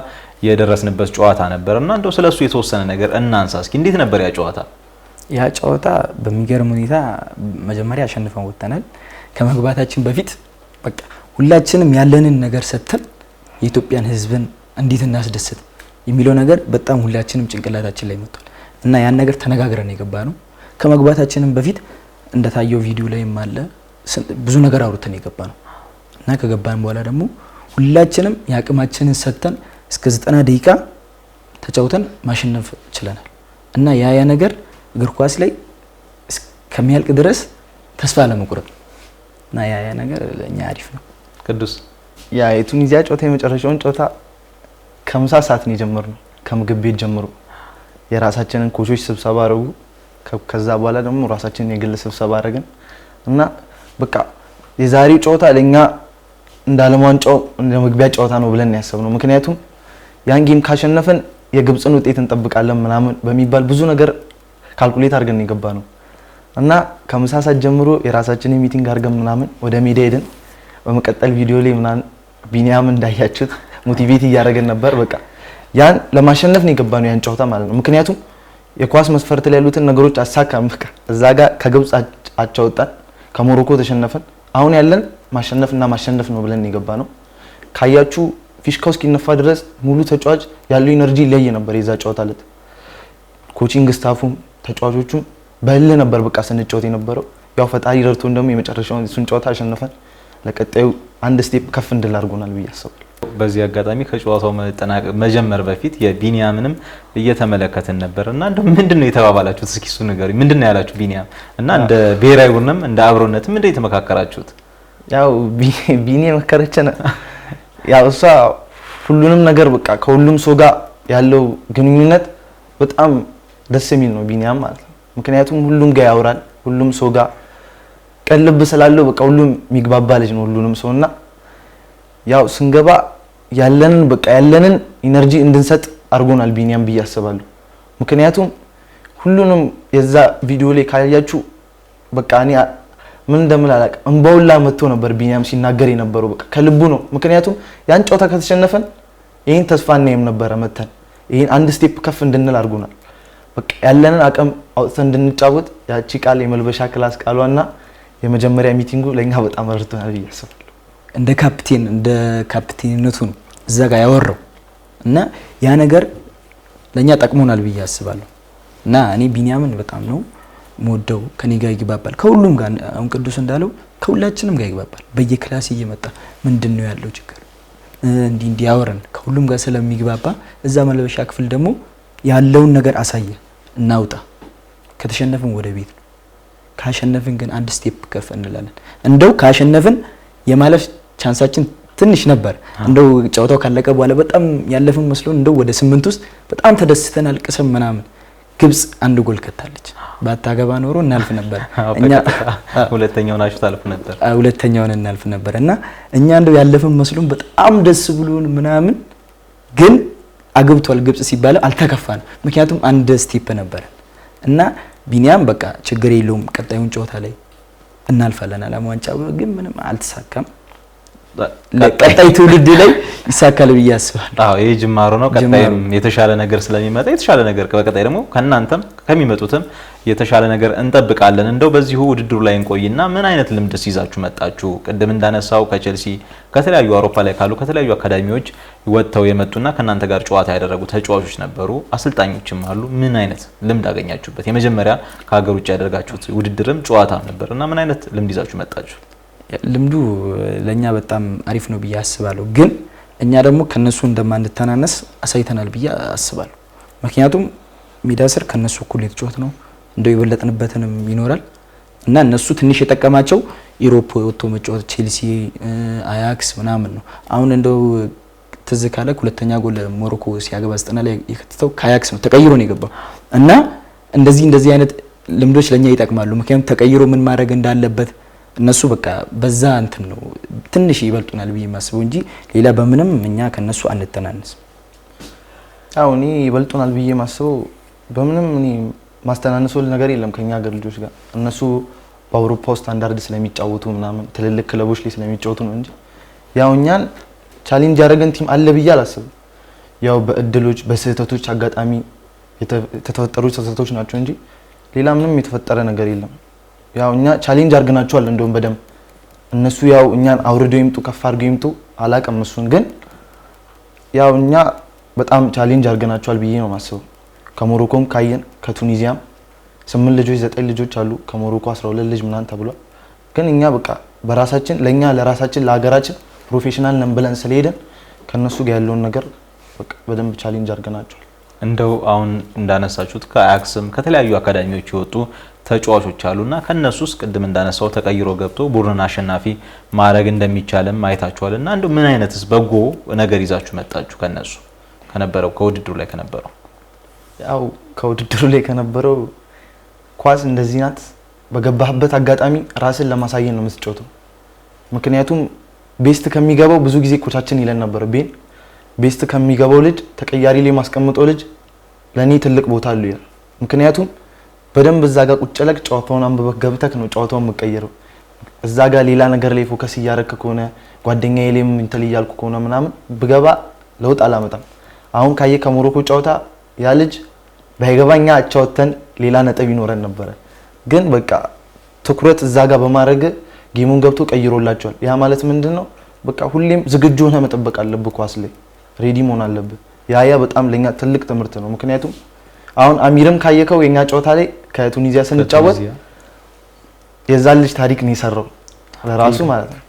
የደረስንበት ጨዋታ ነበርና እንደው ስለሱ የተወሰነ ነገር እናንሳ እስኪ። እንዴት ነበር ያ ጨዋታ? ያ ጨዋታ በሚገርም ሁኔታ መጀመሪያ አሸንፈን ወጥተናል። ከመግባታችን በፊት በቃ ሁላችንም ያለንን ነገር ሰጥተን የኢትዮጵያን ሕዝብን እንዴት እናስደስት የሚለው ነገር በጣም ሁላችንም ጭንቅላታችን ላይ መጥቷል እና ያን ነገር ተነጋግረን የገባ ነው። ከመግባታችንም በፊት እንደታየው ቪዲዮ ላይም አለ ብዙ ነገር አውርተን የገባ ነው እና ከገባን በኋላ ደግሞ ሁላችንም የአቅማችንን ሰጥተን እስከ 90 ደቂቃ ተጫውተን ማሸነፍ ችለናል እና ያ ነገር እግር ኳስ ላይ እስከሚያልቅ ድረስ ተስፋ ለመቁረጥ እና ያ ነገር ለኛ አሪፍ ነው። ቅዱስ ያ የቱኒዚያ ጨዋታ የመጨረሻውን ጨዋታ ከምሳ ሰዓት ነው የጀመርነው። ከምግብ ቤት ጀምሮ የራሳችንን ኮቾች ስብሰባ አረጉ። ከዛ በኋላ ደግሞ ራሳችንን የግል ስብሰባ አረግን እና በቃ የዛሬው ጨዋታ ለኛ እንደ ዓለም ዋንጫው እንደ መግቢያ ጨዋታ ነው ብለን ያሰብነው። ምክንያቱም ያን ጌም ካሸነፈን የግብፅን ውጤት እንጠብቃለን ምናምን በሚባል ብዙ ነገር ካልኩሌት አድርገን የገባ ነው እና ከምሳ ሰዓት ጀምሮ የራሳችንን ሚቲንግ አድርገን ምናምን ወደ ሜዳ ሄድን። በመቀጠል ቪዲዮ ላይ ምናምን ቢኒያም እንዳያችሁት ሞቲቬት እያደረገን ነበር። በቃ ያን ለማሸነፍ ነው የገባ ነው ያን ጨዋታ ማለት ነው። ምክንያቱም የኳስ መስፈርት ላይ ያሉትን ነገሮች አሳካም። በቃ እዛ ጋር ከግብፅ አቻ ወጣን፣ ከሞሮኮ ተሸነፈን። አሁን ያለን ማሸነፍና ማሸነፍ ነው ብለን የገባ ነው። ካያችሁ ፊሽካው እስኪነፋ ድረስ ሙሉ ተጫዋች ያለው ኢነርጂ ይለይ ነበር። የዛ ጨዋታ ዕለት ኮቺንግ ስታፉም ተጫዋቾቹም በህል ነበር በቃ ስንጫወት የነበረው። ያው ፈጣሪ ረድቶን ደግሞ የመጨረሻውን እሱን ጨዋታ አሸነፈን። ለቀጣዩ አንድ ስቴፕ ከፍ እንድል አድርጎናል ብዬ አስባለሁ። በዚህ አጋጣሚ ከጨዋታው መጀመር በፊት የቢኒያምንም እየተመለከትን ነበር እና እንደው ምንድነው የተባባላችሁት? እስኪ እሱ ንገሩኝ። ምንድነው ያላችሁ ቢኒያም እና እንደ ብሔራዊ ቡድንም እንደ አብሮነትም ምንድነው የተመካከራችሁት? ያው ቢኒ መከረችን። ያው እሷ ሁሉንም ነገር በቃ ከሁሉም ሰው ጋር ያለው ግንኙነት በጣም ደስ የሚል ነው ቢኒያም ማለት ነው። ምክንያቱም ሁሉም ጋር ያወራል፣ ሁሉም ሰው ጋር ቀልብ ስላለው በቃ ሁሉም የሚግባባ ልጅ ነው ሁሉንም ሰውና ያው ስንገባ ያለንን ኢነርጂ እንድንሰጥ አድርጎናል ቢኒያም ብዬ አስባለሁ። ምክንያቱም ሁሉንም የዛ ቪዲዮ ላይ ካያችሁ በቃ እኔ ምን እንደምል አላውቅም፣ እንባውላ መጥቶ ነበር ቢኒያም ሲናገር የነበረው በቃ ከልቡ ነው። ምክንያቱም ያን ጨዋታ ከተሸነፈን ይሄን ተስፋ እናይም ነበር መተን ይሄን አንድ ስቴፕ ከፍ እንድንል አድርጎናል። በቃ ያለንን አቅም አውጥተን እንድንጫወት ያቺ ቃል የመልበሻ ክላስ ቃሏና የመጀመሪያ ሚቲንጉ ለኛ በጣም ረድቶናል ብዬ አስባለሁ። እንደ ካፕቴንነቱ ነው እዛ ጋር ያወራው እና ያ ነገር ለኛ ጠቅሞናል ብዬ አስባለሁ። እና እኔ ቢኒያምን በጣም ነው ሞደው ከኔ ጋር ይግባባል ከሁሉም ጋር። አሁን ቅዱስ እንዳለው ከሁላችንም ጋር ይግባባል። በየክላስ እየመጣ ምንድነው ያለው ችግር እንዲ ያወራን ከሁሉም ጋር ስለሚግባባ እዛ መልበሻ ክፍል ደግሞ ያለውን ነገር አሳየ። እናውጣ ከተሸነፍን ወደ ቤት ነው፣ ካሸነፍን ግን አንድ ስቴፕ ከፍ እንላለን። እንደው ካሸነፍን የማለፍ ቻንሳችን ትንሽ ነበር። እንደው ጨዋታው ካለቀ በኋላ በጣም ያለፍን መስሎን እንደው ወደ 8 ውስጥ በጣም ተደስተን አልቅሰን ምናምን ግብጽ አንድ ጎል ከታለች። ባታገባ ኖሮ እናልፍ ነበር። እኛ ሁለተኛውን አሽቶ አልፍ ነበር። ሁለተኛውን እናልፍ ነበር እና እኛ እንደው ያለፍን መስሎን በጣም ደስ ብሎን ምናምን ግን አግብቷል ግብጽ ሲባል አልተከፋን። ምክንያቱም አንድ ስቴፕ ነበር እና ቢኒያም በቃ ችግር የለውም ቀጣዩን ጨዋታ ላይ እናልፋለን አላማ ዋንጫው ግን ምንም አልተሳካም። ቀጣይ ትውልድ ላይ ይሳካል ብዬ አስባለሁ። አዎ ይሄ ጅማሮ ነው። ቀጣይም የተሻለ ነገር ስለሚመጣ የተሻለ ነገር በቀጣይ ደግሞ ከናንተም ከሚመጡትም የተሻለ ነገር እንጠብቃለን። እንደው በዚሁ ውድድሩ ላይ እንቆይና ምን አይነት ልምድስ ይዛችሁ መጣችሁ? ቅድም እንዳነሳው ከቼልሲ ከተለያዩ አውሮፓ ላይ ካሉ ከተለያዩ አካዳሚዎች ወጥተው የመጡና ከናንተ ጋር ጨዋታ ያደረጉ ተጫዋቾች ነበሩ፣ አሰልጣኞችም አሉ። ምን አይነት ልምድ አገኛችሁበት? የመጀመሪያ ከሀገር ውጭ ያደረጋችሁት ውድድርም ጨዋታም ነበርና ምን አይነት ልምድ ይዛችሁ መጣችሁ? ልምዱ ለኛ በጣም አሪፍ ነው ብዬ አስባለሁ። ግን እኛ ደግሞ ከነሱ እንደማንተናነስ አሳይተናል ብዬ አስባለሁ። ምክንያቱም ሜዳ ስር ከነሱ እኩል የተጫወት ነው እንደው የበለጥንበትንም ይኖራል እና እነሱ ትንሽ የጠቀማቸው ዩሮፕ ወጥቶ መጫወት ቼልሲ፣ አያክስ ምናምን ነው። አሁን እንደው ትዝ ካለ ሁለተኛ ጎል ሞሮኮ ሲያገባ 90 ላይ የከተተው ከአያክስ ነው፣ ተቀይሮ ነው የገባው እና እንደዚህ አይነት ልምዶች ለኛ ይጠቅማሉ። ምክንያቱም ተቀይሮ ምን ማድረግ እንዳለበት እነሱ በቃ በዛ እንትን ነው ትንሽ ይበልጡናል ብዬ ማስበው እንጂ ሌላ በምንም እኛ ከነሱ አንተናነስ። አው እኔ ይበልጡናል ብዬ ማስበው በምንም እኔ ማስተናነሰው ነገር የለም ከኛ ሀገር ልጆች ጋር። እነሱ በአውሮፓ ስታንዳርድ ስለሚጫወቱ ምናምን ትልልቅ ክለቦች ላይ ስለሚጫወቱ ነው እንጂ ያው እኛን ቻሌንጅ ያደረገን ቲም አለ ብዬ አላስብም። ያው በእድሎች በስህተቶች አጋጣሚ የተፈጠሩ ስህተቶች ናቸው እንጂ ሌላ ምንም የተፈጠረ ነገር የለም። ያው እኛ ቻሌንጅ አድርገናቸዋል እንደውም በደም እነሱ ያው እኛን አውርደው ይምጡ ከፍ አድርገው ይምጡ አላቀም እሱን ግን ያው እኛ በጣም ቻሌንጅ አድርገናቸዋል ብዬ ነው ማስበው። ከሞሮኮም ካየን ከቱኒዚያም 8 ልጆች 9 ልጆች አሉ፣ ከሞሮኮ 12 ልጅ ምናምን ተብሏል። ግን እኛ በቃ በራሳችን ለራሳችን ለሀገራችን ፕሮፌሽናል ነን ብለን ስለሄደን ከነሱ ጋር ያለውን ነገር በቃ በደንብ ቻሌንጅ አድርገናቸዋል። እንደው አሁን እንዳነሳችሁት ከአያክስም ከተለያዩ አካዳሚዎች የወጡ ተጫዋቾች አሉና ከነሱስ ቅድም እንዳነሳው ተቀይሮ ገብቶ ቡድንን አሸናፊ ማድረግ እንደሚቻልም አይታችኋልና እንደው ምን አይነትስ በጎ ነገር ይዛችሁ መጣችሁ ከነሱ ከነበረው ከውድድሩ ላይ ከነበረው? ያው ከውድድሩ ላይ ከነበረው ኳስ እንደዚህ ናት። በገባህበት አጋጣሚ ራስን ለማሳየት ነው የምትጫወተው። ምክንያቱም ቤስት ከሚገባው ብዙ ጊዜ ኮቻችን ይለን ነበር፣ ቤስት ከሚገባው ልጅ ተቀያሪ ላይ ማስቀምጠው ልጅ ለኔ ትልቅ ቦታ አለው ይላል። ምክንያቱም በደንብ እዛ ጋር ቁጭ ለክ ጨዋታውን አንብበህ ገብተክ ነው ጨዋታውን መቀየረው። እዛ ጋር ሌላ ነገር ላይ ፎከስ እያረክ ከሆነ ጓደኛዬ ላይም እንትን እያልኩ ከሆነ ምናምን ብገባ ለውጥ አላመጣም። አሁን ካየ ከሞሮኮ ጨዋታ ያ ልጅ ባይገባኛ አጫውተን ሌላ ነጥብ ይኖረን ነበረ። ግን በቃ ትኩረት እዛ ጋር በማድረግ ጌሙን ገብቶ ቀይሮላቸዋል። ያ ማለት ምንድነው? በቃ ሁሌም ዝግጁ ሆነ መጠበቅ አለብህ፣ ኳስ ላይ ሬዲ መሆን አለብህ። ያ በጣም ለኛ ትልቅ ትምህርት ነው። ምክንያቱም አሁን አሚርም ካየከው የኛ ጨዋታ ላይ ከቱኒዚያ ስንጫወት የዛን ልጅ ታሪክ ነው የሰራው ለራሱ ማለት ነው።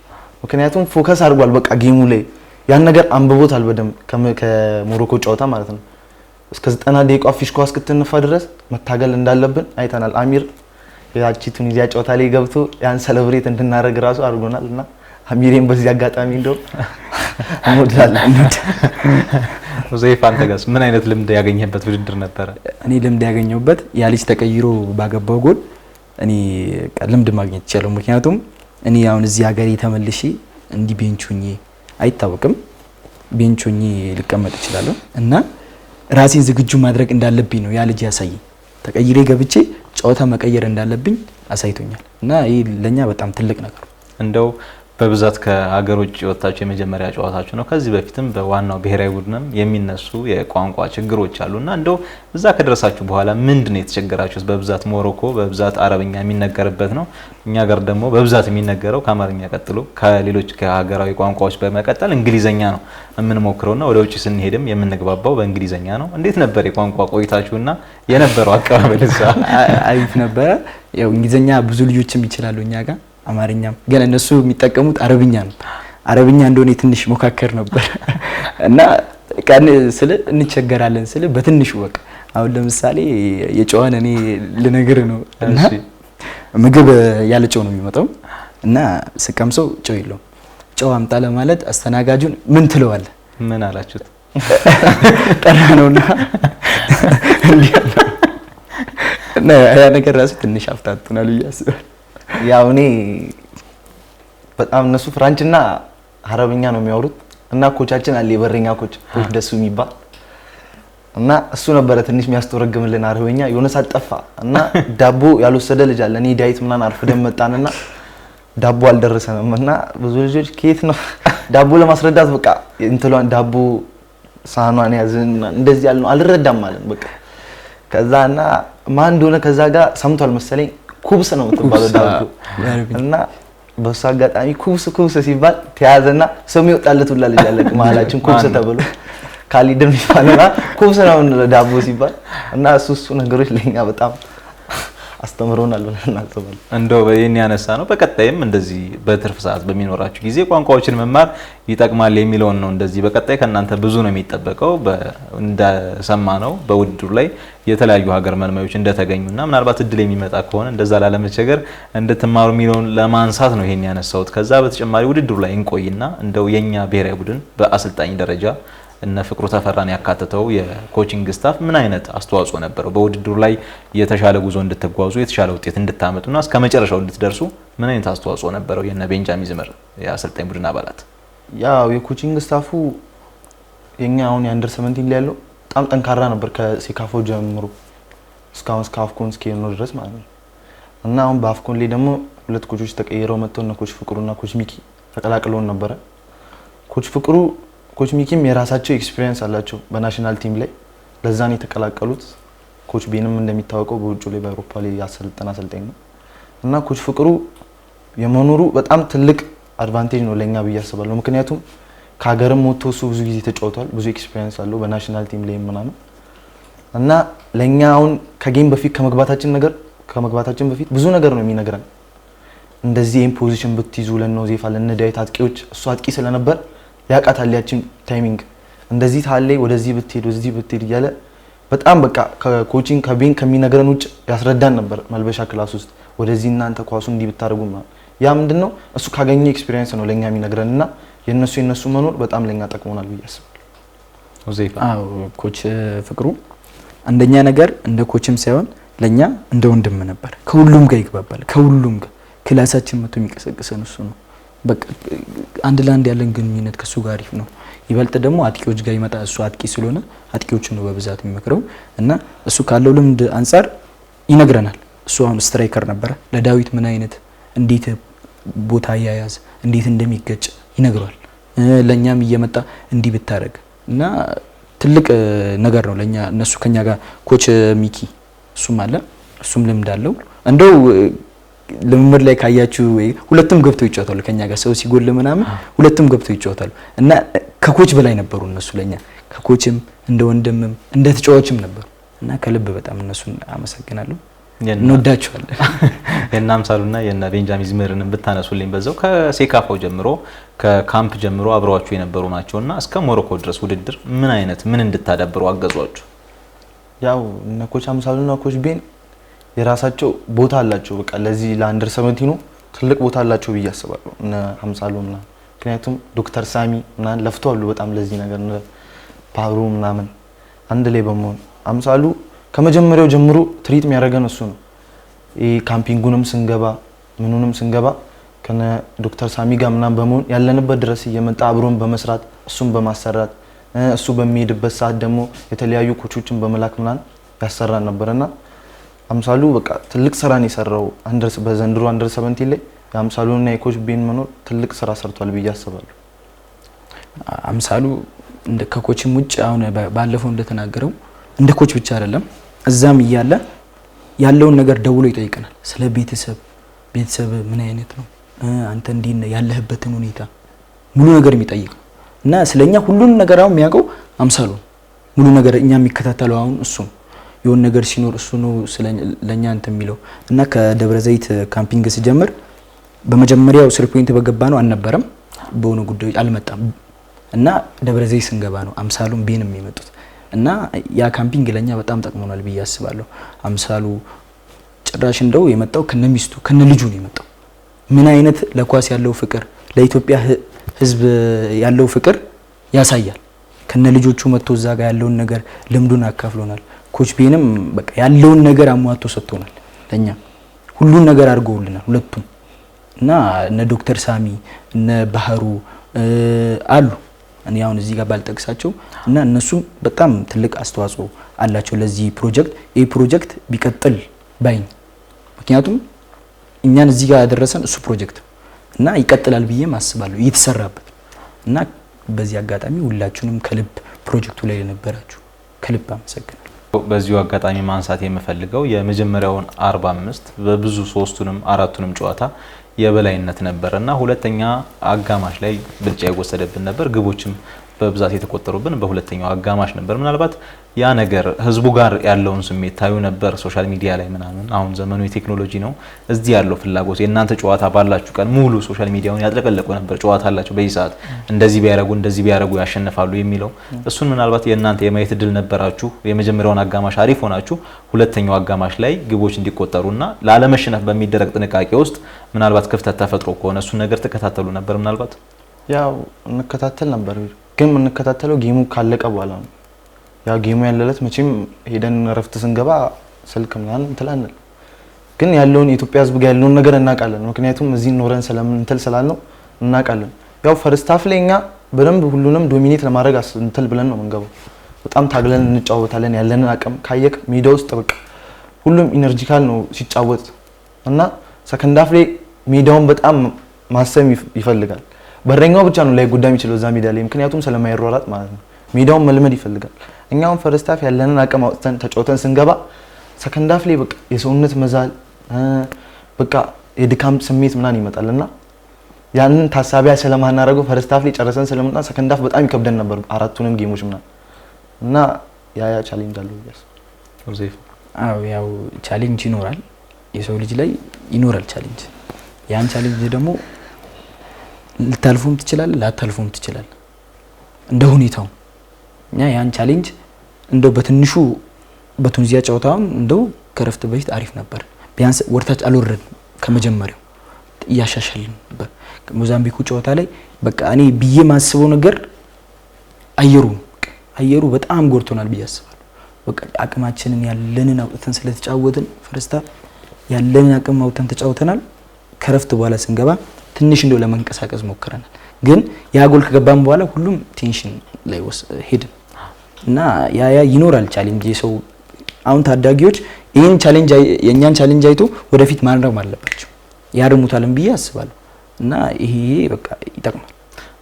ምክንያቱም ፎከስ አድርጓል በቃ ጌሙ ላይ ያን ነገር አንብቦታል በደንብ ከሞሮኮ ጨዋታ ማለት ነው። እስከ 90 ደቂቃ ፊሽኳ እስክትነፋ ድረስ መታገል እንዳለብን አይተናል። አሚር ያቺ ቱኒዚያ ጨዋታ ላይ ገብቶ ያን ሴሌብሬት እንድናደርግ ራሱ አድርጎናልና አሚሬን በዚህ አጋጣሚ እንደው እንወዳለን። ሆዜይፋ አንተ ጋርስ ምን አይነት ልምድ ያገኘበት ውድድር ነበረ? እኔ ልምድ ያገኘሁበት ያ ልጅ ተቀይሮ ባገባው ጎል እኔ ልምድ ማግኘት ይችላል። ምክንያቱም እኔ አሁን እዚህ ሀገር ተመልሼ እንዲ ቤንቹኝ አይታወቅም ቤንቹኝ ልቀመጥ እችላለሁ እና ራሴን ዝግጁ ማድረግ እንዳለብኝ ነው ያ ልጅ ያሳየኝ። ተቀይሬ ገብቼ ጨዋታ መቀየር እንዳለብኝ አሳይቶኛል እና ይሄ ለኛ በጣም ትልቅ ነገር ነው። እንደው በብዛት ከሀገር ውጭ ወጣችሁ የመጀመሪያ ጨዋታችሁ ነው። ከዚህ በፊትም በዋናው ብሔራዊ ቡድንም የሚነሱ የቋንቋ ችግሮች አሉና እንደው እዛ ከደረሳችሁ በኋላ ምንድነው የተቸገራችሁት? በብዛት ሞሮኮ በብዛት አረብኛ የሚነገርበት ነው። እኛ ጋር ደግሞ በብዛት የሚነገረው ከአማርኛ ቀጥሎ ከሌሎች ከሀገራዊ ቋንቋዎች በመቀጠል እንግሊዘኛ ነው የምንሞክረውና ወደ ውጭ ስንሄድም የምንግባባው በእንግሊዘኛ ነው። እንዴት ነበር የቋንቋ ቆይታችሁና የነበረው አቀባበል? አሪፍ ነበረ። ያው እንግሊዘኛ ብዙ ልጆችም ይችላሉ እኛ ጋር አማርኛም ግን እነሱ የሚጠቀሙት አረብኛ ነው። አረብኛ እንደሆነ ትንሽ ሞካከር ነበር እና ቀን ስለ እንቸገራለን ስለ በትንሹ በቃ አሁን ለምሳሌ የጨዋን እኔ ልነግር ነው እና ምግብ ያለ ጨው ነው የሚመጣው እና ስቀምሰው ጨው የለውም። ጨው አምጣ ለማለት አስተናጋጁን ምን ትለዋለህ? ምን አላችሁት? ጠራ ነውና እና ያ ነገር ራሱ ትንሽ አፍታቱናል ያስባል። ያው እኔ በጣም እነሱ ፍራንችና አረብኛ ነው የሚያወሩት እና ኮቻችን አለ የበረኛ ኮች ደሱ የሚባል እና እሱ ነበረ ትንሽ የሚያስተረግምልን አረብኛ። የሆነ ሰዓት ጠፋ እና ዳቦ ያልወሰደ ልጅ አለ። እኔ ዳይት ምናን አርፍደን መጣንና ዳቦ አልደረሰንም እና ብዙ ልጆች ከየት ነው ዳቦ ለማስረዳት በቃ እንትሏን ዳቦ ሳህኗን ያዝን እንደዚህ ያልነው አልረዳም ማለት በቃ ከዛና ማን እንደሆነ ከዛ ጋር ሰምቷል መሰለኝ ኩብስ ነው የምትባለው ዳቦ እና በሱ አጋጣሚ ኩብስ ሲባል ተያዘና ሰው ይወጣለት ሁላ ልጅ አለ ማላችን ኩብስ ተብሎ ካሊድም ይባላል ኩብስ ነው ዳቦ ሲባል እና እሱ ነገሮች ለኛ በጣም አስተምሮናል ብለን እናስባለን። እንደው በየኛ ያነሳ ነው። በቀጣይም እንደዚህ በትርፍ ሰዓት በሚኖራችሁ ጊዜ ቋንቋዎችን መማር ይጠቅማል የሚለውን ነው። እንደዚህ በቀጣይ ከናንተ ብዙ ነው የሚጠበቀው። እንደሰማነው በውድድሩ ላይ የተለያዩ ሀገር መልማዮች እንደተገኙና ምናልባት እድል የሚመጣ ከሆነ እንደዛ ላለመቸገር እንድትማሩ የሚለውን ለማንሳት ነው ይሄን ያነሳሁት። ከዛ በተጨማሪ ውድድሩ ላይ እንቆይና እንደው የኛ ብሔራዊ ቡድን በአሰልጣኝ ደረጃ እነ ፍቅሩ ተፈራን ያካተተው የኮቺንግ ስታፍ ምን አይነት አስተዋጽኦ ነበረው? በውድድሩ ላይ የተሻለ ጉዞ እንድትጓዙ የተሻለ ውጤት እንድታመጡና እስከ መጨረሻው እንድትደርሱ ምን አይነት አስተዋጽኦ ነበረው የነ ቤንጃሚን ዝምር የአሰልጣኝ ቡድን አባላት? ያው የኮቺንግ ስታፉ የኛ አሁን የአንደር 17 ላይ ያለው በጣም ጠንካራ ነበር ከሴካፎ ጀምሮ እስካሁን እስከ አፍኮን እስከሆነ ድረስ ማለት ነው። እና አሁን በአፍኮን ላይ ደግሞ ሁለት ኮቾች ተቀይረው መጥተው እነ ኮች ፍቅሩና ኮች ሚኪ ተቀላቅለውን ነበረ። ኮች ፍቅሩ ኮች ሚኪም የራሳቸው ኤክስፒሪየንስ አላቸው በናሽናል ቲም ላይ ለዛ ነው የተቀላቀሉት። ኮች ቤንም እንደሚታወቀው በውጭ ላይ በአውሮፓ ላይ ያሰለጠና አሰልጣኝ ነው እና ኮች ፍቅሩ የመኖሩ በጣም ትልቅ አድቫንቴጅ ነው ለኛ ብዬ አስባለሁ። ምክንያቱም ከሀገርም ወጥቶ እሱ ብዙ ጊዜ ተጫውቷል፣ ብዙ ኤክስፒሪየንስ አለው በናሽናል ቲም ላይ ምናምን እና ለኛ አሁን ከጌም በፊት ከመግባታችን በፊት ብዙ ነገር ነው የሚነግረን። እንደዚህ ይሄን ፖዚሽን ብትይዙ ለነው ዜፋ ለነዳዊት አጥቂዎች እሱ አጥቂ ስለነበር ያቃታል ያቺን ታይሚንግ እንደዚህ ታለ ወደዚህ ብትሄድ ወደዚህ ብትሄድ እያለ በጣም በቃ ከኮቺንግ ከቤን ከሚነገረን ውጭ ያስረዳን ነበር መልበሻ ክላስ ውስጥ ወደዚህ እናንተ ኳሱ እንዲህ ብታረጉ ያ ምንድነው እሱ ካገኘ ኤክስፒሪየንስ ነው ለኛ የሚነግረንና የነሱ መኖር በጣም ለኛ ጠቅሞናል ብዬ አስባለሁ። ዜፋ አዎ ኮች ፍቅሩ አንደኛ ነገር እንደ ኮችም ሳይሆን ለኛ እንደ ወንድም ነበር። ከሁሉም ጋር ይግባባል። ከሁሉም ጋር ክላሳችን መጥቶ የሚቀሰቅሰን እሱ ነው። በቃ አንድ ለአንድ ያለን ግንኙነት ከሱ ጋር አሪፍ ነው። ይበልጥ ደግሞ አጥቂዎች ጋር ይመጣ እሱ አጥቂ ስለሆነ አጥቂዎችን ነው በብዛት የሚመክረው እና እሱ ካለው ልምድ አንፃር ይነግረናል። እሱ አሁን ስትራይከር ነበር። ለዳዊት ምን አይነት እንዴት ቦታ ያያዝ እንዴት እንደሚገጭ ይነግረዋል። ለኛም እየመጣ እንዲህ ብታረግ እና ትልቅ ነገር ነው ለኛ እነሱ ከኛ ጋር ኮች ሚኪ እሱም አለ እሱም ልምድ አለው። እንደው ልምምድ ላይ ካያችሁ ሁለቱም ገብተው ይጫወታሉ ከኛ ጋር ሰው ሲጎል ምናምን ሁለቱም ገብተው ይጫወታሉ እና ከኮች በላይ ነበሩ እነሱ ለኛ ከኮችም እንደ ወንድምም እንደ ተጫዋችም ነበሩ እና ከልብ በጣም እነሱን አመሰግናለሁ። እንወዳቸዋለን። የና አምሳሉና የና ቤንጃሚን ዝመርን ብታነሱልኝ በዛው ከሴካፋው ጀምሮ ከካምፕ ጀምሮ አብረዋችሁ የነበሩ ናቸውና እስከ ሞሮኮ ድረስ ውድድር ምን እንድታዳብሩ አገዟችሁ? ያው እነ ኮች አምሳሉና ኮች ቤን የራሳቸው ቦታ አላቸው። በቃ ለዚህ ለአንደር 17 ነው ትልቅ ቦታ አላቸው ብዬ አስባለሁ እነ አምሳሉና ምክንያቱም ዶክተር ሳሚ እና ለፍተዋል በጣም ለዚህ ነገር ፓብሮ ምናምን አንድ ላይ በመሆን አምሳሉ ከመጀመሪያው ጀምሮ ትሪት የሚያደርገን እሱ ነው። ካምፒንጉንም ስንገባ ምኑንም ስንገባ ከነ ዶክተር ሳሚ ጋር ምናምን በመሆን ያለንበት ድረስ እየመጣ አብሮን በመስራት እሱን በማሰራት እሱ በሚሄድበት ሰዓት ደግሞ የተለያዩ ኮቾችን በመላክ ምናምን ያሰራን ነበርና አምሳሉ በቃ ትልቅ ስራን የሰራው በዘንድሮ አንደር 17 ላይ የአምሳሉና የኮች ቤን መኖር ትልቅ ስራ ሰርቷል ብዬ አስባለሁ። አምሳሉ እንደ ከኮችም ውጭ አሁን ባለፈው እንደተናገረው እንደ ኮች ብቻ አይደለም እዛም እያለ ያለውን ነገር ደውሎ ይጠይቀናል። ስለ ቤተሰብ ምን አይነት ነው አንተ እንዲህ ያለህበትን ሁኔታ ሙሉ ነገር የሚጠይቅ እና ስለኛ ሁሉን ነገር አሁን የሚያውቀው አምሳሉ ሙሉ ነገር እኛ የሚከታተለው አሁን እሱ ነው። የሆነ ነገር ሲኖር እሱ ነው ስለኛ እንት የሚለው እና ከደብረ ዘይት ካምፒንግ ሲጀምር በመጀመሪያው ስሪ ፖይንት በገባ ነው አልነበረም በሆነ ጉዳይ አልመጣም እና ደብረ ዘይት ስንገባ ነው አምሳሉም ቤንም የመጡት እና ያ ካምፒንግ ለኛ በጣም ጠቅሞናል ብዬ አስባለሁ። አምሳሉ ጭራሽ እንደው የመጣው ከነሚስቱ ከነልጁ ነው የመጣው። ምን አይነት ለኳስ ያለው ፍቅር ለኢትዮጵያ ሕዝብ ያለው ፍቅር ያሳያል። ከነልጆቹ መጥቶ እዛ ጋር ያለውን ነገር ልምዱን አካፍሎናል። ኮች ቤንም በቃ ያለውን ነገር አሟቶ ሰጥቶናል። ለኛ ሁሉን ነገር አድርገውልናል ሁለቱም እና እነ ዶክተር ሳሚ እነ ባህሩ አሉ እኔ አሁን እዚህ ጋር ባልጠቅሳቸው እና እነሱም በጣም ትልቅ አስተዋጽኦ አላቸው ለዚህ ፕሮጀክት። ይሄ ፕሮጀክት ቢቀጥል ባይ ምክንያቱም እኛን እዚህ ጋር ያደረሰን እሱ ፕሮጀክት እና ይቀጥላል ብዬ አስባለሁ እየተሰራበት እና በዚህ አጋጣሚ ሁላችሁንም ከልብ ፕሮጀክቱ ላይ ለነበራችሁ ከልብ አመሰግናለሁ። በዚሁ አጋጣሚ ማንሳት የምፈልገው የመጀመሪያውን 45 በብዙ ሶስቱንም አራቱንም ጨዋታ የበላይነት ነበርና ሁለተኛ አጋማሽ ላይ ብልጫ ይወሰደብን ነበር። ግቦችም በብዛት የተቆጠሩብን በሁለተኛው አጋማሽ ነበር። ምናልባት ያ ነገር ህዝቡ ጋር ያለውን ስሜት ታዩ ነበር ሶሻል ሚዲያ ላይ ምናምን። አሁን ዘመኑ የቴክኖሎጂ ነው። እዚህ ያለው ፍላጎት የእናንተ ጨዋታ ባላችሁ ቀን ሙሉ ሶሻል ሚዲያውን ያጥለቀለቁ ነበር። ጨዋታ አላችሁ በዚህ ሰዓት እንደዚህ ቢያረጉ ያሸንፋሉ የሚለው እሱን ምናልባት የእናንተ የማየት እድል ነበራችሁ። የመጀመሪያውን አጋማሽ አሪፍ ሆናችሁ ሁለተኛው አጋማሽ ላይ ግቦች እንዲቆጠሩና ላለመሸነፍ በሚደረግ ጥንቃቄ ውስጥ ምናልባት ክፍተት ተፈጥሮ ከሆነ እሱን ነገር ተከታተሉ ነበር? ምናልባት ያው እንከታተል ነበር ግን የምንከታተለው ጌሙ ካለቀ በኋላ ነው። ያው ጌሙ ያለለት መቼም ሄደን ረፍት ስንገባ ስልክ ምናምን እንትላለን ግን ያለውን የኢትዮጵያ ህዝብ ጋር ያለውን ነገር እናውቃለን። ምክንያቱም እዚህ ኖረን ስለምንትል ስላልነው እናውቃለን። ያው ፈርስት ሃፍ ላይ እኛ በደንብ ሁሉንም ዶሚኔት ለማድረግ እንትን ብለን ነው የምንገባው። በጣም ታግለን እንጫወታለን። ያለንን አቅም ካየክ ሜዳ ውስጥ በቃ ሁሉም ኢነርጂካል ነው ሲጫወት እና ሰከንድ ሃፍ ላይ ሜዳውን በጣም ማሰብ ይፈልጋል። በረኛው ብቻ ነው ላይ ጉዳይ የሚችለው እዛ ሜዳ ላይ ምክንያቱም ስለማይሯሯጥ ማለት ነው። ሜዳውን መልመድ ይፈልጋል። እኛውን ፈርስት ሃፍ ያለንን አቅም አውጥተን ተጫውተን ስንገባ ሰከንድ ሃፍ ላይ በቃ የሰውነት መዛል በቃ የድካም ስሜት ምናን ይመጣልና ያንን ታሳቢያ ስለማናረገው ፈርስት ሃፍ ላይ ጨርሰን ስለመጣ ሰከንድ ሃፍ በጣም ይከብደን ነበር አራቱንም ጌሞች ምናን እና ያ ቻሌንጅ አለው ይያስ ዮሴፍ። ያው ቻሌንጅ ይኖራል የሰው ልጅ ላይ ይኖራል ቻሌንጅ። ያን ቻሌንጅ ደግሞ ልታልፉም ትችላለህ ላታልፉም ትችላለህ እንደ ሁኔታው። እኛ ያን ቻሌንጅ እንደው በትንሹ በቱኒዚያ ጨዋታውን እንደው ከረፍት በፊት አሪፍ ነበር። ቢያንስ ወርታች አልወረድን ከመጀመሪያው እያሻሻልን ነበር። ሞዛምቢኩ ጨዋታ ላይ በቃ እኔ ብዬ ማስበው ነገር አየሩ በጣም ጎርቶናል ብዬ አስባለሁ። በቃ አቅማችንን ያለንን አውጥተን ስለተጫወትን ፈርስታ ያለንን አቅም አውጥተን ተጫውተናል። ከረፍት በኋላ ስንገባ ትንሽ እንደው ለመንቀሳቀስ ሞክረናል። ግን ያ ጎል ከገባን በኋላ ሁሉም ቴንሽን ላይ ሄድን እና ያ ይኖራል ቻሌንጅ። የሰው አሁን ታዳጊዎች ይሄን ቻሌንጅ የኛን ቻሌንጅ አይቶ ወደፊት ማረም አለባቸው ያርሙታልን ብዬ አስባለሁ እና ይሄ በቃ ይጠቅማል።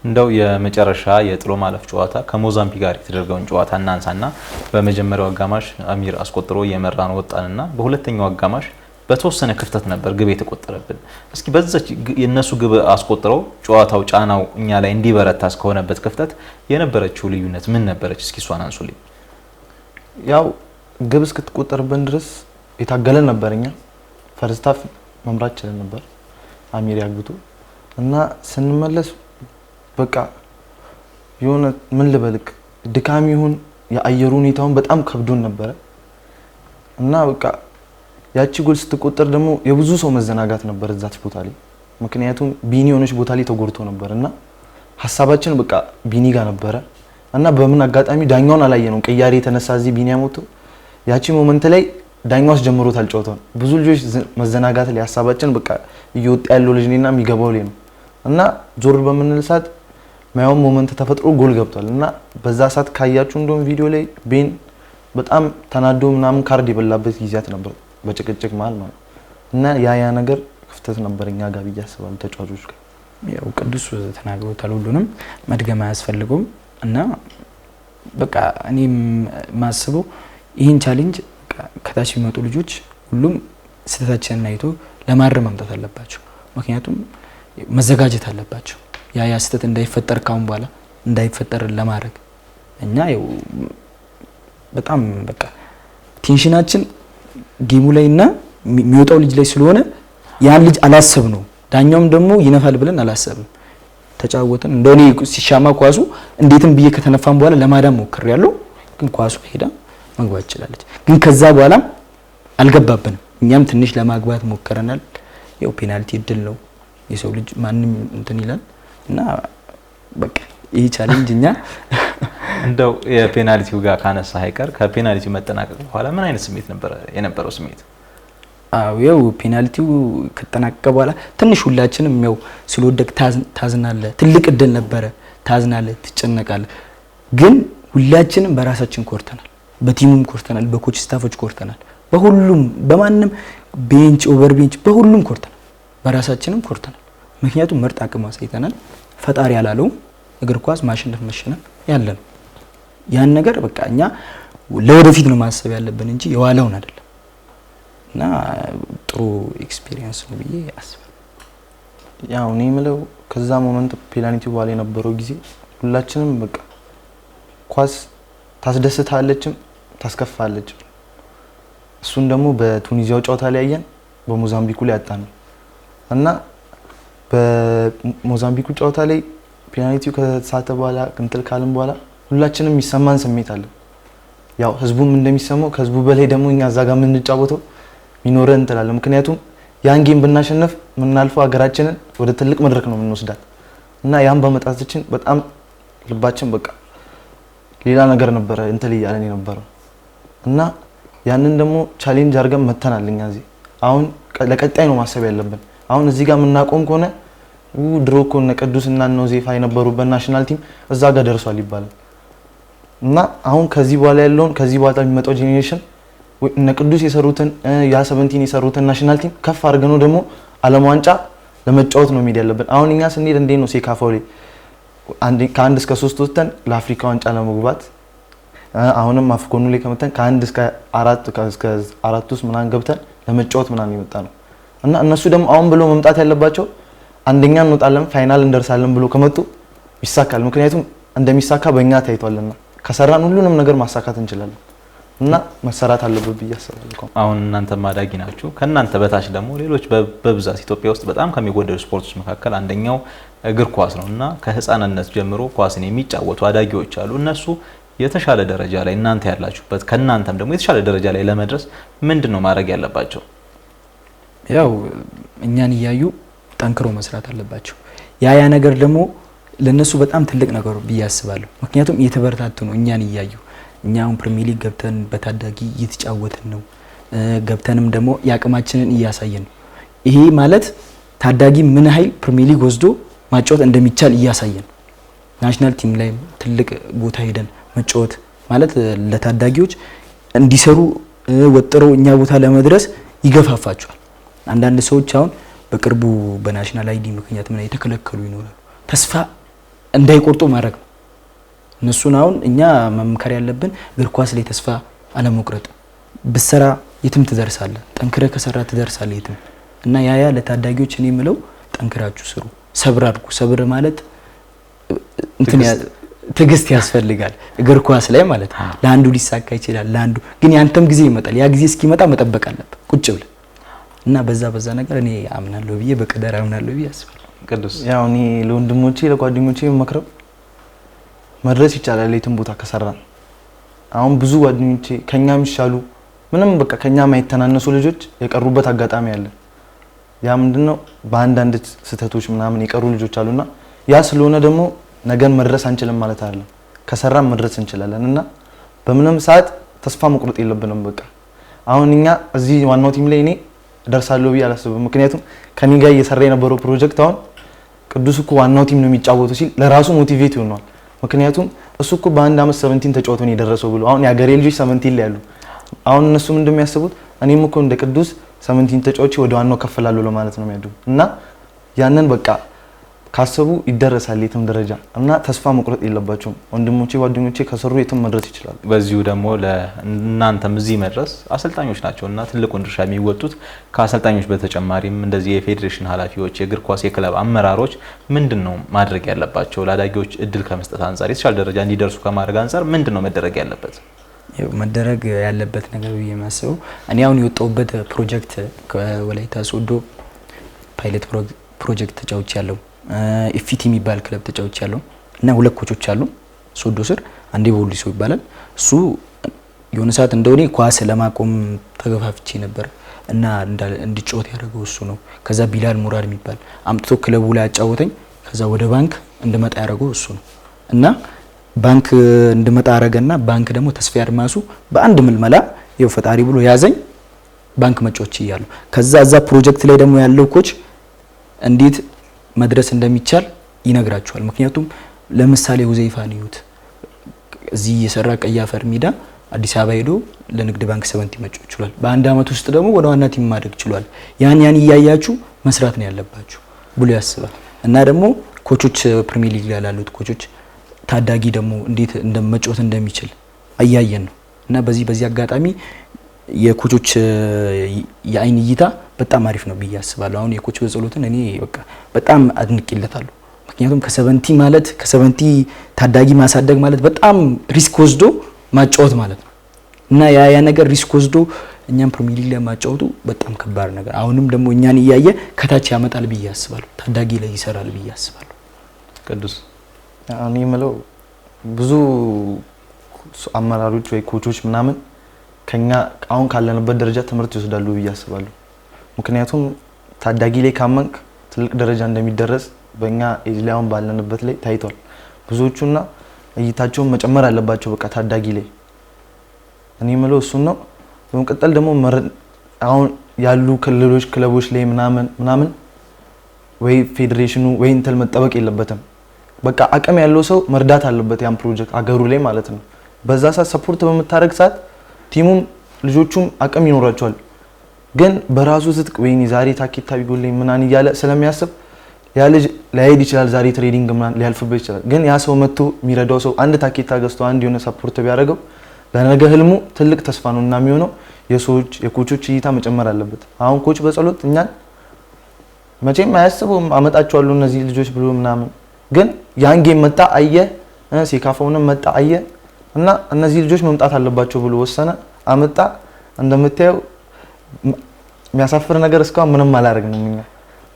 እንደው የመጨረሻ የጥሎ ማለፍ ጨዋታ ከሞዛምቢክ ጋር የተደረገውን ጨዋታ እናንሳና በመጀመሪያው አጋማሽ አሚር አስቆጥሮ የመራን ወጣንና በሁለተኛው አጋማሽ በተወሰነ ክፍተት ነበር ግብ የተቆጠረብን። እስኪ በዛች የነሱ ግብ አስቆጥረው ጨዋታው ጫናው እኛ ላይ እንዲበረታ እስከሆነበት ክፍተት የነበረችው ልዩነት ምን ነበረች? እስኪ እሷን አንሱልኝ። ያው ግብ እስክትቆጠርብን ድረስ የታገለን ነበርኛ ፈርስት ሃፍ መምራት ችለን ነበር አሚር ያግብቱ እና ስንመለስ በቃ የሆነ ምን ልበልክ ድካም ይሁን የአየሩ ሁኔታውን በጣም ከብዶን ነበረ እና በቃ ያቺ ጎል ስትቆጠር ደግሞ የብዙ ሰው መዘናጋት ነበር እዛች ቦታ ላይ። ምክንያቱም ቢኒ የሆነች ቦታ ላይ ተጎድቶ ነበርና ሐሳባችን በቃ ቢኒ ጋር ነበረ እና በምን አጋጣሚ ዳኛውን አላየነው ቅያሬ የተነሳ እዚህ ቢኒ ያሞቶ ያቺ ሞመንት ላይ ዳኛው አስጀምሮታል ጨዋታውን። ብዙ ልጆች መዘናጋት ላይ ሐሳባችን በቃ እየወጣ ያለው ልጅ ነውና የሚገባው ላይ ነው እና ዞር በምንል ሰዓት ማየውን ሞመንት ተፈጥሮ ጎል ገብቷል እና በዛ ሰዓት ካያችሁ እንደውም ቪዲዮ ላይ ቤን በጣም ተናዶ ምናምን ካርድ የበላበት ጊዜያት ነበር በጭቅጭቅ ማለት እና ያ ነገር ክፍተት ነበርኛ ጋር ብያስባለሁ ተጫዋቾች ጋር። ያው ቅዱስ ተናግሮታል ሁሉንም መድገም አያስፈልገውም እና በቃ እኔ ማስበው ይሄን ቻሌንጅ ከታች የሚመጡ ልጆች ሁሉም ስህተታችንን አይቶ ለማረም መምጣት አለባቸው። ምክንያቱም መዘጋጀት አለባቸው ያ ስህተት እንዳይፈጠር ካሁን በኋላ እንዳይፈጠር ለማድረግ እኛ ያው በጣም በቃ ቴንሽናችን ጌሙ ላይና የሚወጣው ልጅ ላይ ስለሆነ ያን ልጅ አላሰብነው ዳኛውም ደግሞ ይነፋል ብለን አላሰብንም። ተጫወተን እንደኔ ሲሻማ ኳሱ እንዴትም ብዬ ከተነፋን በኋላ ለማዳም ሞክሬያለሁ ግን ኳሱ ሄዳ መግባት ይችላልች። ግን ከዛ በኋላ አልገባብንም። እኛም ትንሽ ለማግባት ሞክረናል። ያው ፔናልቲ እድል ነው የሰው ልጅ ማንንም እንትን ይላል እና በቃ ይሄ ቻሌንጅ እኛ እንደው የፔናልቲው ጋር ካነሳ አይቀር ከፔናልቲው መጠናቀቅ በኋላ ምን አይነት ስሜት ነበር የነበረው ስሜት? ያው ፔናልቲው ከተጠናቀቀ በኋላ ትንሽ ሁላችንም ያው ስለወደቅ ታዝናለህ። ትልቅ እድል ነበረ፣ ታዝናለህ፣ ትጨነቃለህ። ግን ሁላችንም በራሳችን ኮርተናል፣ በቲሙም ኮርተናል፣ በኮች ስታፎች ኮርተናል፣ በሁሉም በማንም ቤንች ኦቨር ቤንች በሁሉም ኮርተናል፣ በራሳችንም ኮርተናል። ምክንያቱም ምርጥ አቅም አሳይተናል። ፈጣሪ ያላለው እግር ኳስ ማሸነፍ መሸነፍ ያለ ነው። ያን ነገር በቃ እኛ ለወደፊት ነው ማሰብ ያለብን እንጂ የዋለውን አይደለም እና ጥሩ ኤክስፒሪየንስ ነው ብዬ አስባለሁ። ያው እኔ የምለው ከዛ ሞመንት ፔናልቲው በኋላ የነበረው ጊዜ ሁላችንም በቃ ኳስ ታስደስታለችም ታስከፋለችም። እሱን ደግሞ በቱኒዚያው ጨዋታ ላይ ያየን በሞዛምቢኩ ላይ ያጣነው እና በሞዛምቢኩ ጨዋታ ላይ ፔናልቲው ከተሳተ በኋላ እንትን ካልን በኋላ ሁላችንም የሚሰማን ስሜት አለ። ያው ህዝቡም እንደሚሰማው ከህዝቡ በላይ ደግሞ እኛ እዛ ጋር የምንጫወተው ሚኖረን እንላለን። ምክንያቱም ያን ጌም ብናሸነፍ ምናልፈው ሀገራችንን ወደ ትልቅ መድረክ ነው የምንወስዳት እና ያን በመጣታችን በጣም ልባችን በቃ ሌላ ነገር ነበረ እንትን ይያለን የነበረው እና ያንን ደግሞ ቻሌንጅ አድርገን መተናል። እኛ እዚህ አሁን ለቀጣይ ነው ማሰብ ያለብን። አሁን እዚህ ጋር የምናቆም ከሆነ ድሮ እኮ እነ ቅዱስና እነ ዜፋ የነበሩበት ናሽናል ቲም እዛ ጋር ደርሷል ይባላል እና አሁን ከዚህ በኋላ ያለውን ከዚህ በኋላ የሚመጣው ጄኔሬሽን እነ ቅዱስ የሰሩትን ያ 17 የሰሩትን ናሽናል ቲም ከፍ አድርገን ነው ደግሞ ዓለም ዋንጫ ለመጫወት ነው የሚሄድ ያለብን። አሁን እኛ ስንሄድ እንዴት ነው ሴካፋው ላይ ከ1 እስከ 3 ወጥተን ለአፍሪካ ዋንጫ ለመግባት አሁንም አፍኮኑ ላይ ከመተን ከ1 እስከ 4 ውስጥ ምናምን ገብተን ለመጫወት ምናምን ይመጣ ነው እና እነሱ ደግሞ አሁን ብሎ መምጣት ያለባቸው አንደኛ እንወጣለን ፋይናል እንደርሳለን ብሎ ከመጡ ይሳካል። ምክንያቱም እንደሚሳካ በእኛ ታይቷልና ከሰራን ሁሉንም ነገር ማሳካት እንችላለን እና መሰራት አለበት ብዬ አስባለሁ። አሁን እናንተ ማዳጊ ናችሁ። ከእናንተ በታች ደግሞ ሌሎች በብዛት ኢትዮጵያ ውስጥ በጣም ከሚወደዱ ስፖርቶች መካከል አንደኛው እግር ኳስ ነው እና ከህፃንነት ጀምሮ ኳስን የሚጫወቱ አዳጊዎች አሉ። እነሱ የተሻለ ደረጃ ላይ እናንተ ያላችሁበት ከእናንተም ደግሞ የተሻለ ደረጃ ላይ ለመድረስ ምንድነው ማድረግ ያለባቸው? ያው እኛን እያዩ ጠንክሮ መስራት አለባቸው። ያ ነገር ደግሞ ለነሱ በጣም ትልቅ ነገር ብዬ አስባለሁ። ምክንያቱም እየተበረታቱ ነው እኛን እያዩ። እኛ አሁን ፕሪሚየር ሊግ ገብተን በታዳጊ እየተጫወትን ነው። ገብተንም ደግሞ የአቅማችንን እያሳየን ነው። ይሄ ማለት ታዳጊ ምን ኃይል ፕሪሚየር ሊግ ወስዶ ማጫወት እንደሚቻል እያሳየን ነው። ናሽናል ቲም ላይ ትልቅ ቦታ ሄደን መጫወት ማለት ለታዳጊዎች እንዲሰሩ ወጥረው እኛ ቦታ ለመድረስ ይገፋፋቸዋል። አንዳንድ ሰዎች አሁን በቅርቡ በናሽናል አይዲ ምክንያት ምን የተከለከሉ ይኖራሉ። ተስፋ እንዳይቆርጡ ማድረግ ነው። እነሱን አሁን እኛ መምከር ያለብን እግር ኳስ ላይ ተስፋ አለመቁረጥ። ብሰራ የትም ትደርሳለህ፣ ጠንክረህ ከሰራ ትደርሳለህ የትም። እና ያ ለታዳጊዎች እኔ የምለው ጠንክራችሁ ስሩ፣ ሰብር አድርጉ። ሰብር ማለት ትዕግስት ያስፈልጋል እግር ኳስ ላይ ማለት ነው። ለአንዱ ሊሳካ ይችላል፣ ለአንዱ ግን ያንተም ጊዜ ይመጣል። ያ ጊዜ እስኪመጣ መጠበቅ አለብህ ቁጭ ብለህ እና በዛ ነገር እኔ አምናለሁ ብዬ በቀደር አምናለሁ ብዬ አስባለሁ። ቅዱስ ያው እኔ ለወንድሞቼ ለጓደኞቼ መክረው መድረስ ይቻላል የትም ቦታ ከሰራን። አሁን ብዙ ጓደኞቼ ከኛ የሚሻሉ ምንም በቃ ከኛ ማይተናነሱ ልጆች የቀሩበት አጋጣሚ አለ። ያ ምንድነው በአንዳንድ ስህተቶች ምናምን የቀሩ ልጆች አሉና ያ ስለሆነ ደግሞ ነገን መድረስ አንችልም ማለት አይደለም። ከሰራን መድረስ እንችላለን እና በምንም ሰዓት ተስፋ መቁረጥ የለብንም። በቃ አሁን እኛ እዚህ ዋናው ቲም ላይ እኔ ደርሳለሁ ብዬ አላስብም። ምክንያቱም ከኔ ጋር እየሰራ የነበረው ፕሮጀክት አሁን ቅዱስ እኮ ዋናው ቲም ነው የሚጫወተው ሲል ለራሱ ሞቲቬት ይሆናል። ምክንያቱም እሱ እኮ በአንድ አመት 17 ተጫውቶ ነው የደረሰው ብሎ አሁን ያገሬ ልጆች 17 ላይ ያሉ አሁን እነሱ ምን እንደሚያስቡት እኔም እኮ እንደ ቅዱስ 17 ተጫዋች ወደ ዋናው ከፍላለሁ ለማለት ነው የሚያዱ እና ያንን በቃ ካሰቡ ይደረሳል የትም ደረጃ እና ተስፋ መቁረጥ የለባቸውም። ወንድሞቼ ጓደኞቼ ከሰሩ የትም መድረስ ይችላል። በዚሁ ደግሞ ለእናንተም እዚህ መድረስ አሰልጣኞች ናቸውና ትልቁን ድርሻ የሚወጡት ከአሰልጣኞች በተጨማሪም እንደዚህ የፌዴሬሽን ኃላፊዎች፣ የእግር ኳስ የክለብ አመራሮች ምንድነው ማድረግ ያለባቸው? ለአዳጊዎች እድል ከመስጠት አንፃር የተሻለ ደረጃ እንዲደርሱ ከማድረግ አንፃር ምንድነው መደረግ ያለበት? መደረግ ያለበት ነገር ብዬ የማስበው እኔ አሁን የወጣሁበት ፕሮጀክት ከወላይታ ሶዶ ፓይለት ፕሮጀክት ተጫውቼ ያለው ኢፊቲ የሚባል ክለብ ተጫውቼ ያለው እና ሁለት ኮቾች አሉ ሶዶ ስር። አንዴ ቦሊሶ ይባላል እሱ የሆነ ሰዓት እንደሆነ ኳስ ለማቆም ተገፋፍቼ ነበር እና እንዲጫወት ያደረገው እሱ ነው። ከዛ ቢላል ሙራድ የሚባል አምጥቶ ክለቡ ላይ አጫወተኝ። ከዛ ወደ ባንክ እንድመጣ ያደረገው እሱ ነው እና ባንክ እንድመጣ አረጋና ባንክ ደግሞ ተስፋ ያድማሱ በአንድ ምልመላ ይው ፈጣሪ ብሎ ያዘኝ ባንክ መጫወት ይያለሁ። ከዛ እዛ ፕሮጀክት ላይ ደግሞ ያለው ኮች እንዴት መድረስ እንደሚቻል ይነግራቸዋል። ምክንያቱም ለምሳሌ ሁዘይፋን ይዩት እዚህ የሰራ ቀይ አፈር ሜዳ አዲስ አበባ ሄዶ ለንግድ ባንክ 70 መጫወት ይችላል። በአንድ አመት ውስጥ ደግሞ ወደ ዋና ቲም ማድረግ ይችላል። ያን እያያችሁ መስራት ነው ያለባችሁ ብሎ ያስባል። እና ደግሞ ኮቾች ፕሪሚየር ሊግ ላይ ያሉት ኮቾች ታዳጊ ደግሞ እንዴት እንደመጫወት እንደሚችል አያየን ነው እና በዚህ አጋጣሚ የኮቾች የአይን እይታ በጣም አሪፍ ነው ብዬ አስባለሁ። አሁን የኮች በጸሎትን እኔ በቃ በጣም አድንቄለታለሁ። ምክንያቱም ከ70 ማለት ከ70 ታዳጊ ማሳደግ ማለት በጣም ሪስክ ወስዶ ማጫወት ማለት ነው እና ያ ነገር ሪስክ ወስዶ እኛም ፕሪሚየር ሊግ ላይ ማጫወቱ በጣም ከባድ ነገር አሁንም ደግሞ እኛን እያየ ከታች ያመጣል ብዬ አስባለሁ። ታዳጊ ላይ ይሰራል ብዬ አስባለሁ። ቅዱስ እኔ የምለው ብዙ አመራሮች ወይ ኮቾች ምናምን ከኛ አሁን ካለንበት ደረጃ ትምህርት ይወስዳሉ ብዬ አስባለሁ። ምክንያቱም ታዳጊ ላይ ካመንክ ትልቅ ደረጃ እንደሚደረስ በእኛ ኤጅ ላይ አሁን ባለንበት ላይ ታይቷል። ብዙዎቹና እይታቸውን መጨመር አለባቸው በቃ ታዳጊ ላይ። እኔ የምለው እሱን ነው። በመቀጠል ደግሞ አሁን ያሉ ክለቦች ላይ ምናምን ወይ ፌዴሬሽኑ ወይ እንትን መጠበቅ የለበትም። በቃ አቅም ያለው ሰው መርዳት አለበት ያን ፕሮጀክት አገሩ ላይ ማለት ነው። በዛ ሰዓት ሰፖርት በመታረግ ሰዓት ቲሙም ልጆቹም አቅም ይኖራቸዋል። ግን በራሱ ትጥቅ ወይኔ ዛሬ ታኬታ ቢጎልኝ ምናን እያለ ስለሚያስብ ያ ልጅ ላይሄድ ይችላል። ዛሬ ትሬዲንግ ምናን ሊያልፍበት ይችላል። ግን ያ ሰው መጥቶ የሚረዳው ሰው አንድ ታኬታ ገዝቶ አንድ የሆነ ሰፖርት ቢያደርገው ለነገ ህልሙ ትልቅ ተስፋ ነው እና የሚሆነው የሰዎች የኮቾች እይታ መጨመር አለበት። አሁን ኮች በጸሎት እኛን መቼም አያስቡም አመጣቸዋለሁ እነዚህ ልጆች ብሎ ምናምን ግን ያን ጌም መጣ አየ ሴካፋውንም መጣ አየ እና እነዚህ ልጆች መምጣት አለባቸው ብሎ ወሰነ። አመጣ። እንደምታየው የሚያሳፍር ነገር እስካሁን ምንም አላደረግንም እኛ።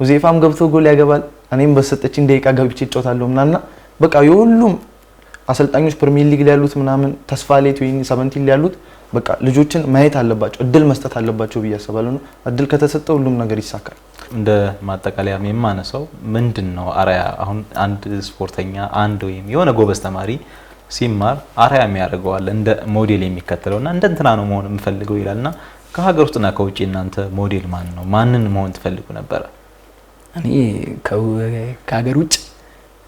ሁዜፋም ገብቶ ጎል ያገባል፣ እኔም በሰጠችኝ ደቂቃ ገብቼ እጫወታለሁ ምናምን። በቃ የሁሉም አሰልጣኞች ፕሪሚየር ሊግ ላይ ያሉት ምናምን ተስፋ ላይ 17 ላይ ያሉት በቃ ልጆችን ማየት አለባቸው፣ እድል መስጠት አለባቸው ብዬ አስባለሁ። እድል ከተሰጠ ሁሉም ነገር ይሳካል። እንደ ማጠቃለያ የማነሳው ምንድነው አርአያ አሁን አንድ ስፖርተኛ አንድ ወይም የሆነ ጎበዝ ተማሪ ሲማር አርአያ የሚያደርገዋል እንደ ሞዴል የሚከተለውና እንደ እንትና ነው መሆን የምፈልገው ይላልና ከሀገር ውስጥና ከውጪ እናንተ ሞዴል ማን ነው? ማንን መሆን ትፈልጉ ነበር? እኔ ከሀገር ውጭ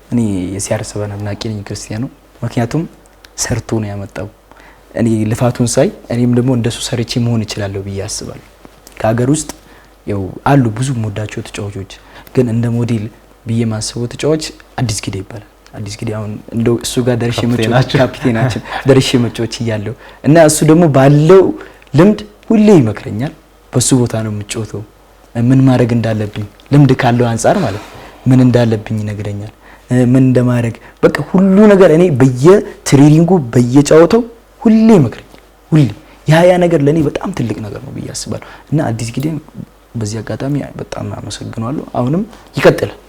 እኔ የሲያርሰበን አድናቂ ነኝ ክርስቲያኖ። ምክንያቱም ሰርቶ ነው ያመጣው። እኔ ልፋቱን ሳይ እኔም ደግሞ እንደሱ ሰርቼ መሆን እችላለሁ ብዬ አስባለሁ። ከሀገር ውስጥ ያው አሉ ብዙ ሞዳቸው ተጫዋቾች፣ ግን እንደ ሞዴል ብዬ ማስበው ተጫዋች አዲስ ጊዜ ይባላል። አዲስ ጊዜ አሁን እንደው እሱ ጋር ደርሼ መጫወት ካፒቴናችን ደርሼ መጫወት ይያለው እና እሱ ደግሞ ባለው ልምድ ሁሌ ይመክረኛል። በሱ ቦታ ነው የምጫወተው፣ ምን ማድረግ እንዳለብኝ ልምድ ካለው አንፃር ማለት ምን እንዳለብኝ ይነግረኛል፣ ምን እንደማድረግ በቃ ሁሉ ነገር እኔ በየትሬኒንጉ በየጫወተው ሁሌ ይመክረኛል። ሁሌ ያ ነገር ለኔ በጣም ትልቅ ነገር ነው ብዬ አስባለሁ እና አዲስ ጊዜን በዚህ አጋጣሚ በጣም አመሰግናለሁ። አሁንም ይቀጥላል፣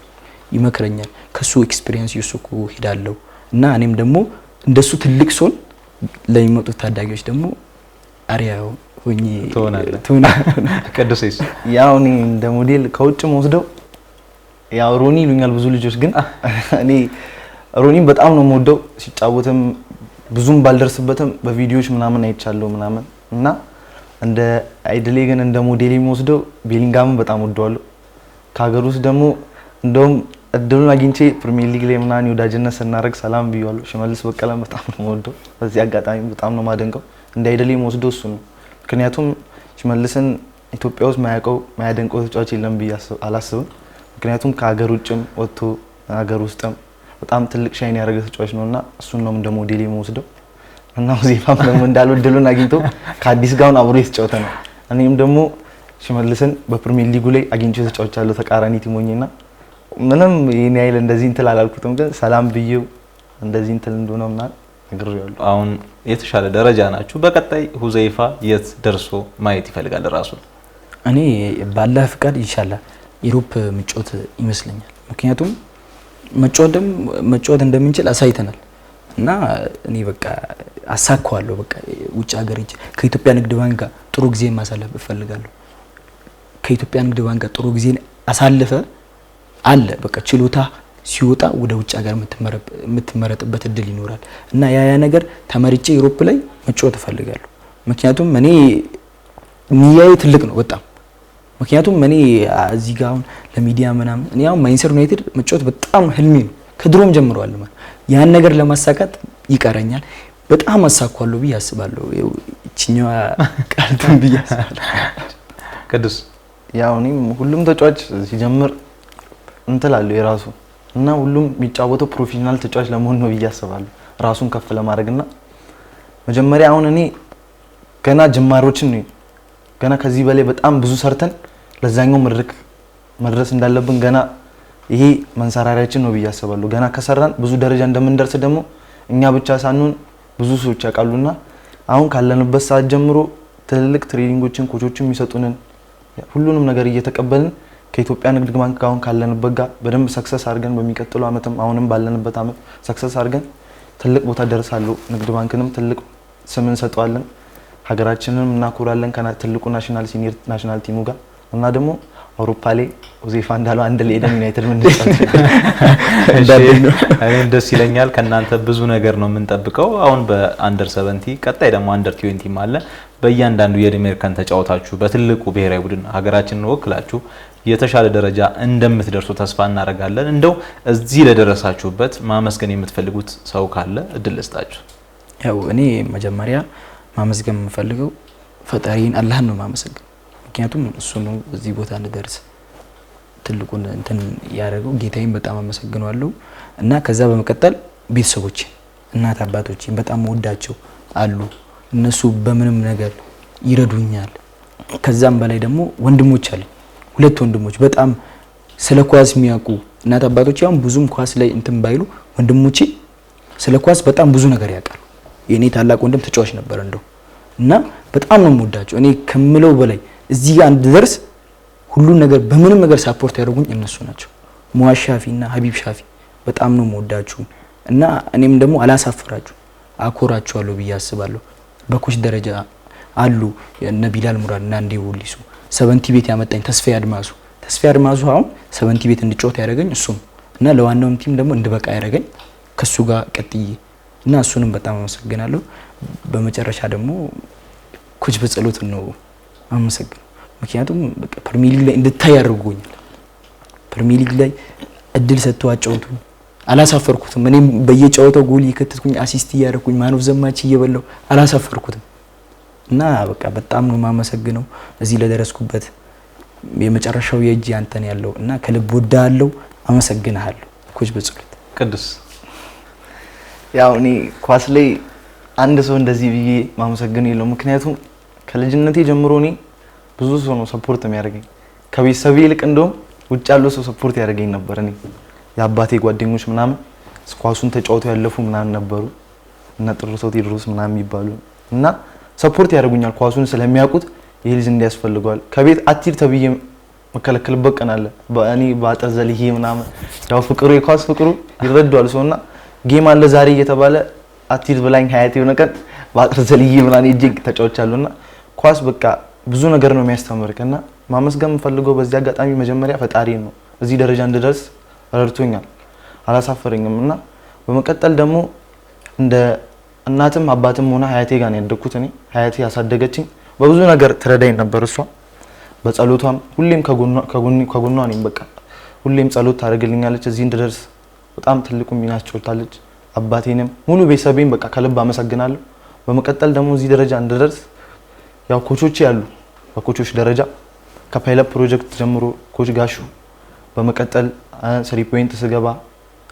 ይመክረኛል። ከሱ ኤክስፒሪየንስ ይሱኩ ሄዳለሁ እና እኔም ደግሞ እንደሱ ትልቅ ሶል ለሚመጡት ታዳጊዎች ደግሞ አሪያው ሆኜ ትሆናለህ። ቅዱሴስ ያው እኔ እንደ ሞዴል ከውጭም ወስደው ያው ሮኒ ይሉኛል ብዙ ልጆች፣ ግን እኔ ሮኒን በጣም ነው የምወደው። ሲጫወትም ብዙም ባልደርስበትም በቪዲዮዎች ምናምን አይቻለሁ ምናምን እና እንደ አይድሌ ግን እንደ ሞዴል የሚወስደው ቤሊንጋምን በጣም ወደዋለሁ። ከሀገር ውስጥ ደግሞ እንደውም እድሉን አግኝቼ ፕሪሚየር ሊግ ላይ ምናምን ወዳጅነት ስናደርግ ሰላም ብያለሁ። ሽመልስ በቀለም በጣም ነው የምወደው። በዚህ አጋጣሚ በጣም ነው ማደንቀው። እንደ አይድሌ የሚወስደው እሱ ነው። ምክንያቱም ሽመልስን ኢትዮጵያ ውስጥ ማያደንቀው ተጫዋች የለም ብዬ አላስብም። ምክንያቱም ከሀገር ውጭም ወጥቶ ሀገር ውስጥም በጣም ትልቅ ሻይን ያደረገ ተጫዋች ነውና እሱን ነው እንደ ሞዴል የሚወስደው እና ሁዜፋም ደግሞ እንዳለው እድሉን አግኝቶ ከአዲስ ጋር አብሮ የተጫወተ ነው። እኔም ደግሞ ሽመልስን በፕሪሚየር ሊጉ ላይ አግኝቼ ተጫውቻለሁ ተቃራኒ ቲሞኝና ምንም ይሄን ያይል እንደዚህ እንትን አላልኩትም፣ ግን ሰላም ብዬው እንደዚህ እንትን እንደሆነውና ነግሬዋለሁ። አሁን የተሻለ ደረጃ ናችሁ። በቀጣይ ሁዜፋ የት ደርሶ ማየት ይፈልጋል ራሱ? እኔ ባላህ ፍቃድ ኢንሻአላህ ዩሮፕ መጫወት ይመስለኛል። ምክንያቱም መጫወት እንደምንችል አሳይተናል እና እኔ በቃ አሳካዋለሁ። በቃ ውጭ ሀገር ሄጄ ከኢትዮጵያ ንግድ ባንክ ጋር ጥሩ ጊዜ ማሳለፍ እፈልጋለሁ። ከኢትዮጵያ ንግድ ባንክ ጋር ጥሩ ጊዜ አሳልፈ አለ በቃ ችሎታ ሲወጣ ወደ ውጭ ሀገር የምትመረጥበት እድል ይኖራል እና ያ ነገር ተመርጬ ዩሮፕ ላይ መጫወት እፈልጋለሁ። ምክንያቱም እኔ ንያዬ ትልቅ ነው በጣም። ምክንያቱም እኔ እዚህ ጋር አሁን ለሚዲያ ምናምን እኔ አሁን ማንቸስተር ዩናይትድ መጫወት በጣም ህልሜ ነው፣ ከድሮም ጀምሯል ማለት ያን ነገር ለማሳካት ይቀረኛል። በጣም አሳካዋለሁ ብዬ አስባለሁ። እቺኛዋ ቃልቱን ብዬ አስባለሁ። ቅዱስ ያው እኔም ሁሉም ተጫዋች ሲጀምር እንትላለሁ የራሱ እና ሁሉም የሚጫወተው ፕሮፌሽናል ተጫዋች ለመሆን ነው ብዬ አስባለሁ፣ ራሱን ከፍ ለማድረግና መጀመሪያ አሁን እኔ ገና ጅማሮችን ነው ገና ከዚህ በላይ በጣም ብዙ ሰርተን ለዛኛው መድረስ እንዳለብን ገና ይሄ መንሰራሪያችን ነው ብዬ አስባለሁ። ገና ከሰራን ብዙ ደረጃ እንደምንደርስ ደግሞ እኛ ብቻ ሳንሆን ብዙ ሰዎች ያውቃሉና አሁን ካለንበት ሰዓት ጀምሮ ትልልቅ ትሬኒንጎችን ኮቾችን የሚሰጡንን ሁሉንም ነገር እየተቀበልን ከኢትዮጵያ ንግድ ባንክ አሁን ካለንበት ጋር በደንብ ሰክሰስ አድርገን በሚቀጥለው አመትም አሁንም ባለንበት አመት ሰክሰስ አድርገን ትልቅ ቦታ ደርሳለሁ። ንግድ ባንክንም ትልቅ ስም እንሰጠዋለን፣ ሀገራችንንም እናኮራለን ከትልቁ ናሽናል ሲኒየር ናሽናል ቲሙ ጋር እና ደግሞ አውሮፓ ላይ ሁዜፋ እንዳለው አንድ ላይ ሄደን ዩናይትድ ምን እኔም ደስ ይለኛል። ከናንተ ብዙ ነገር ነው የምንጠብቀው። አሁን በአንደር 70 ቀጣይ ደግሞ አንደር 20 አለ። በእያንዳንዱ የዕድሜ እርከን ተጫውታችሁ በትልቁ ብሔራዊ ቡድን ሀገራችንን ወክላችሁ የተሻለ ደረጃ እንደምትደርሱ ተስፋ እናደርጋለን። እንደው እዚህ ለደረሳችሁበት ማመስገን የምትፈልጉት ሰው ካለ እድል ልስጣችሁ። ያው እኔ መጀመሪያ ማመስገን የምፈልገው ፈጣሪን አላህን ነው ማመስገን። ምክንያቱም እሱ ነው እዚህ ቦታ እንድደርስ ትልቁን እንትን ያደረገው። ጌታዬን በጣም አመሰግናለሁ እና ከዛ በመቀጠል ቤተሰቦቼ እናት አባቶቼ በጣም ወዳቸው አሉ። እነሱ በምንም ነገር ይረዱኛል። ከዛም በላይ ደግሞ ወንድሞች አሉ፣ 2 ወንድሞች በጣም ስለ ኳስ የሚያውቁ እናት አባቶቼ አሁን ብዙም ኳስ ላይ እንትን ባይሉ ወንድሞቼ ስለ ኳስ በጣም ብዙ ነገር ያውቃሉ የኔ ታላቅ ወንድም ተጫዋች ነበር እንደው እና በጣም ነው የምወዳቸው። እኔ ከምለው በላይ እዚህ ጋር እንድደርስ ሁሉን ነገር በምንም ነገር ሳፖርት ያደርጉኝ እነሱ ናቸው። ሙአዝ ሻፊ እና ሀቢብ ሻፊ በጣም ነው የምወዳችሁ እና እኔም ደግሞ አላሳፈራችሁ አኮራችኋለሁ ብዬ አስባለሁ። በኮች ደረጃ አሉ እነ ቢላል ሙራድ እና እንዴ ወሊሱ ሰቨንቲ ቤት ያመጣኝ ተስፋዬ አድማሱ አሁን ሰቨንቲ ቤት እንድጫወት ያደረገኝ እሱ ነው እና ለዋናውም ቲም ደግሞ እንድበቃ ያደረገኝ ከሱ ጋር ቀጥዬ እና እሱንም በጣም አመሰግናለሁ። በመጨረሻ ደግሞ ኮች በጸሎት ነው አመሰግናለሁ። ምክንያቱም በቃ ፕሪሚየር ሊግ ላይ እንድታይ ያደርጉኛል። ፕሪሚየር ሊግ ላይ እድል ሰጥተው አጫውቱ አላሳፈርኩትም። እኔም በየጨዋታው ጎል እየከተትኩኝ አሲስት እያደረኩኝ ማን ኦፍ ዘ ማች እየበላው አላሳፈርኩትም እና በቃ በጣም ነው የማመሰግነው እዚህ ለደረስኩበት። የመጨረሻው የእጅ አንተን ያለው እና ከልብ ወዳለው አመሰግናለሁ ኮች በጸሎት። ቅዱስ ያው እኔ ኳስ ላይ አንድ ሰው እንደዚህ ብዬ ማመሰግን የለው። ምክንያቱም ከልጅነቴ ጀምሮ እኔ ብዙ ሰው ነው ሰፖርት የሚያደርገኝ ከቤተሰቤ ይልቅ እንደውም ውጭ ያለው ሰው ሰፖርት ያደርገኝ ነበር። እኔ የአባቴ ጓደኞች ምናምን ኳሱን ተጫውተው ያለፉ ምናምን ነበሩ እና ጥሩሰው ቴድሮስ ምናምን የሚባሉ እና ሰፖርት ያደርጉኛል ኳሱን ስለሚያውቁት ይሄ ልጅ እንዲያስፈልገዋል። ከቤት አትሂድ ተብዬ መከለከልበት ቀን አለ። በእኔ ባጠር ዘልዬ ምናምን ያው ፍቅሩ የኳስ ፍቅሩ ይረዳዋል ሰውና ጌም አለ ዛሬ እየተባለ አትሂድ ብላኝ ሀያት የሆነ ቀን ባጠር ዘልዬ ምናምን እጅግ ተጫውቻለሁና ኳስ በቃ ብዙ ነገር ነው የሚያስተምርክና ማመስገን የምፈልገው በዚህ አጋጣሚ መጀመሪያ ፈጣሪን ነው። እዚህ ደረጃ እንድደርስ ረድቶኛል፣ አላሳፈረኝም እና በመቀጠል ደግሞ እንደ እናትም አባትም ሆነ ሀያቴ ጋር ነው ያደግኩት። እኔ ሀያቴ ያሳደገችኝ በብዙ ነገር ትረዳኝ ነበር። እሷ በጸሎቷም ሁሌም ከጎኗ ነኝ። በቃ ሁሌም ጸሎት ታደርግልኛለች እዚህ እንድደርስ በጣም ትልቁ ሚና ትጫወታለች። አባቴንም ሙሉ ቤተሰቤን በቃ ከልብ አመሰግናለሁ። በመቀጠል ደግሞ እዚህ ደረጃ እንድደርስ ያው ኮቾች ያሉ በኮቾች ደረጃ ከፓይለት ፕሮጀክት ጀምሮ ኮች ጋሹ፣ በመቀጠል 3 ፖይንት ስገባ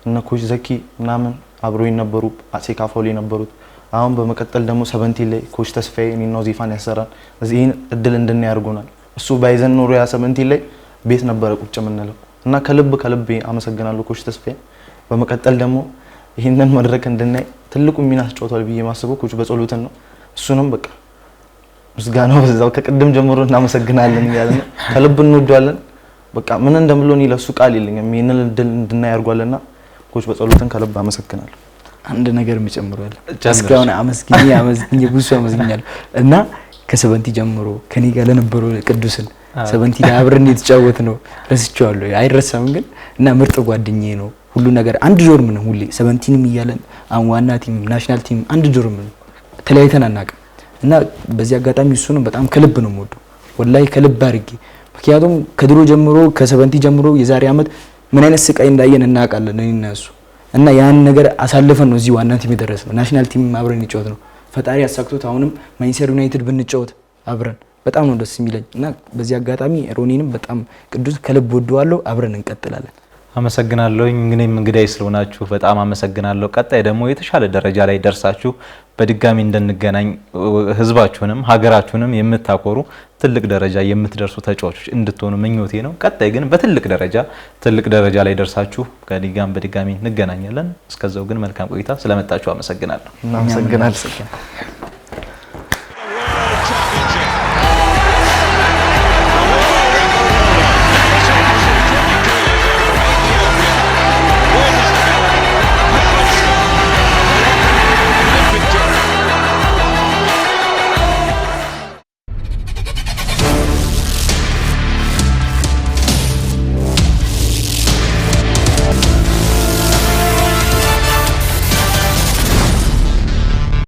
እነ ኮች ዘኪ ምናምን አብሮኝ ነበሩ፣ አሴካፋው ላይ ነበሩት። አሁን በመቀጠል ደግሞ 17 ላይ ኮች ተስፋዬ እኔና ዚፋን ያሰራን እዚህን እድል እንድናይ ያርጉናል። እሱ ባይዘን ኖሮ ያ 17 ላይ ቤት ነበረ ቁጭ የምንለው እና ከልብ አመሰግናለሁ ኮች ተስፋዬ። በመቀጠል ደግሞ ይሄንን መድረክ እንድናይ ትልቁ ሚና ተጫውቷል ብዬ ማስበው ኮች በጸሎትን ነው። እሱንም በቃ ምስጋናው በዛው ከቅድም ጀምሮ እናመሰግናለን ያለን ከልብ እንወዳለን። በቃ ምን እንደምለው እኔ ለሱ ቃል የለኝም። ይሄንን እድል እንድናይ ያርጓልና ኮች በጸሎትን ከልብ አመሰግናለሁ። አንድ ነገር የሚጨምራል እስካሁን አመስግኜ ብዙ አመስግኛለሁ እና ከሰቨንቲ ጀምሮ ከኔ ጋር ለነበረው ቅዱስን ሰቨንቲ ላይ አብረን የተጫወት ነው ረስቼዋለሁ፣ አይረሳም ግን እና ምርጥ ጓደኛዬ ነው። ሁሉ ነገር አንድ ዶርም ነው ሁሌ ሰቨንቲንም እያለን አሁን ዋና ቲም ናሽናል ቲም አንድ ዶርም ነው፣ ተለያይተን አናውቅም እና በዚህ አጋጣሚ እሱንም በጣም ከልብ ነው የምወደው ወላሂ ከልብ አድርጌ። ምክንያቱም ከድሮ ጀምሮ ከሰቨንቲ ጀምሮ የዛሬ አመት ምን አይነት ስቃይ እንዳየን እናውቃለን እኔና እሱ እና ያን ነገር አሳልፈን ነው እዚህ ዋና ቲም የደረስነው። ናሽናል ቲም አብረን እንጫወት ነው ፈጣሪ ያሳክቶት አሁንም ማንቸስተር ዩናይትድ ብንጫወት አብረን በጣም ነው ደስ የሚለኝ እና በዚህ አጋጣሚ ሮኒንም በጣም ቅዱስ ከልብ ወደዋለሁ። አብረን እንቀጥላለን። አመሰግናለሁ። እንግዲህ እንግዳይ ስለሆናችሁ በጣም አመሰግናለሁ። ቀጣይ ደግሞ የተሻለ ደረጃ ላይ ደርሳችሁ በድጋሚ እንድንገናኝ ህዝባችሁንም ሀገራችሁንም የምታኮሩ ትልቅ ደረጃ የምትደርሱ ተጫዋቾች እንድትሆኑ ምኞቴ ነው። ቀጣይ ግን በትልቅ ደረጃ ላይ ደርሳችሁ በድጋሚ እንገናኛለን። እስከዛው ግን መልካም ቆይታ። ስለመጣችሁ አመሰግናለሁ። እናመሰግናለን።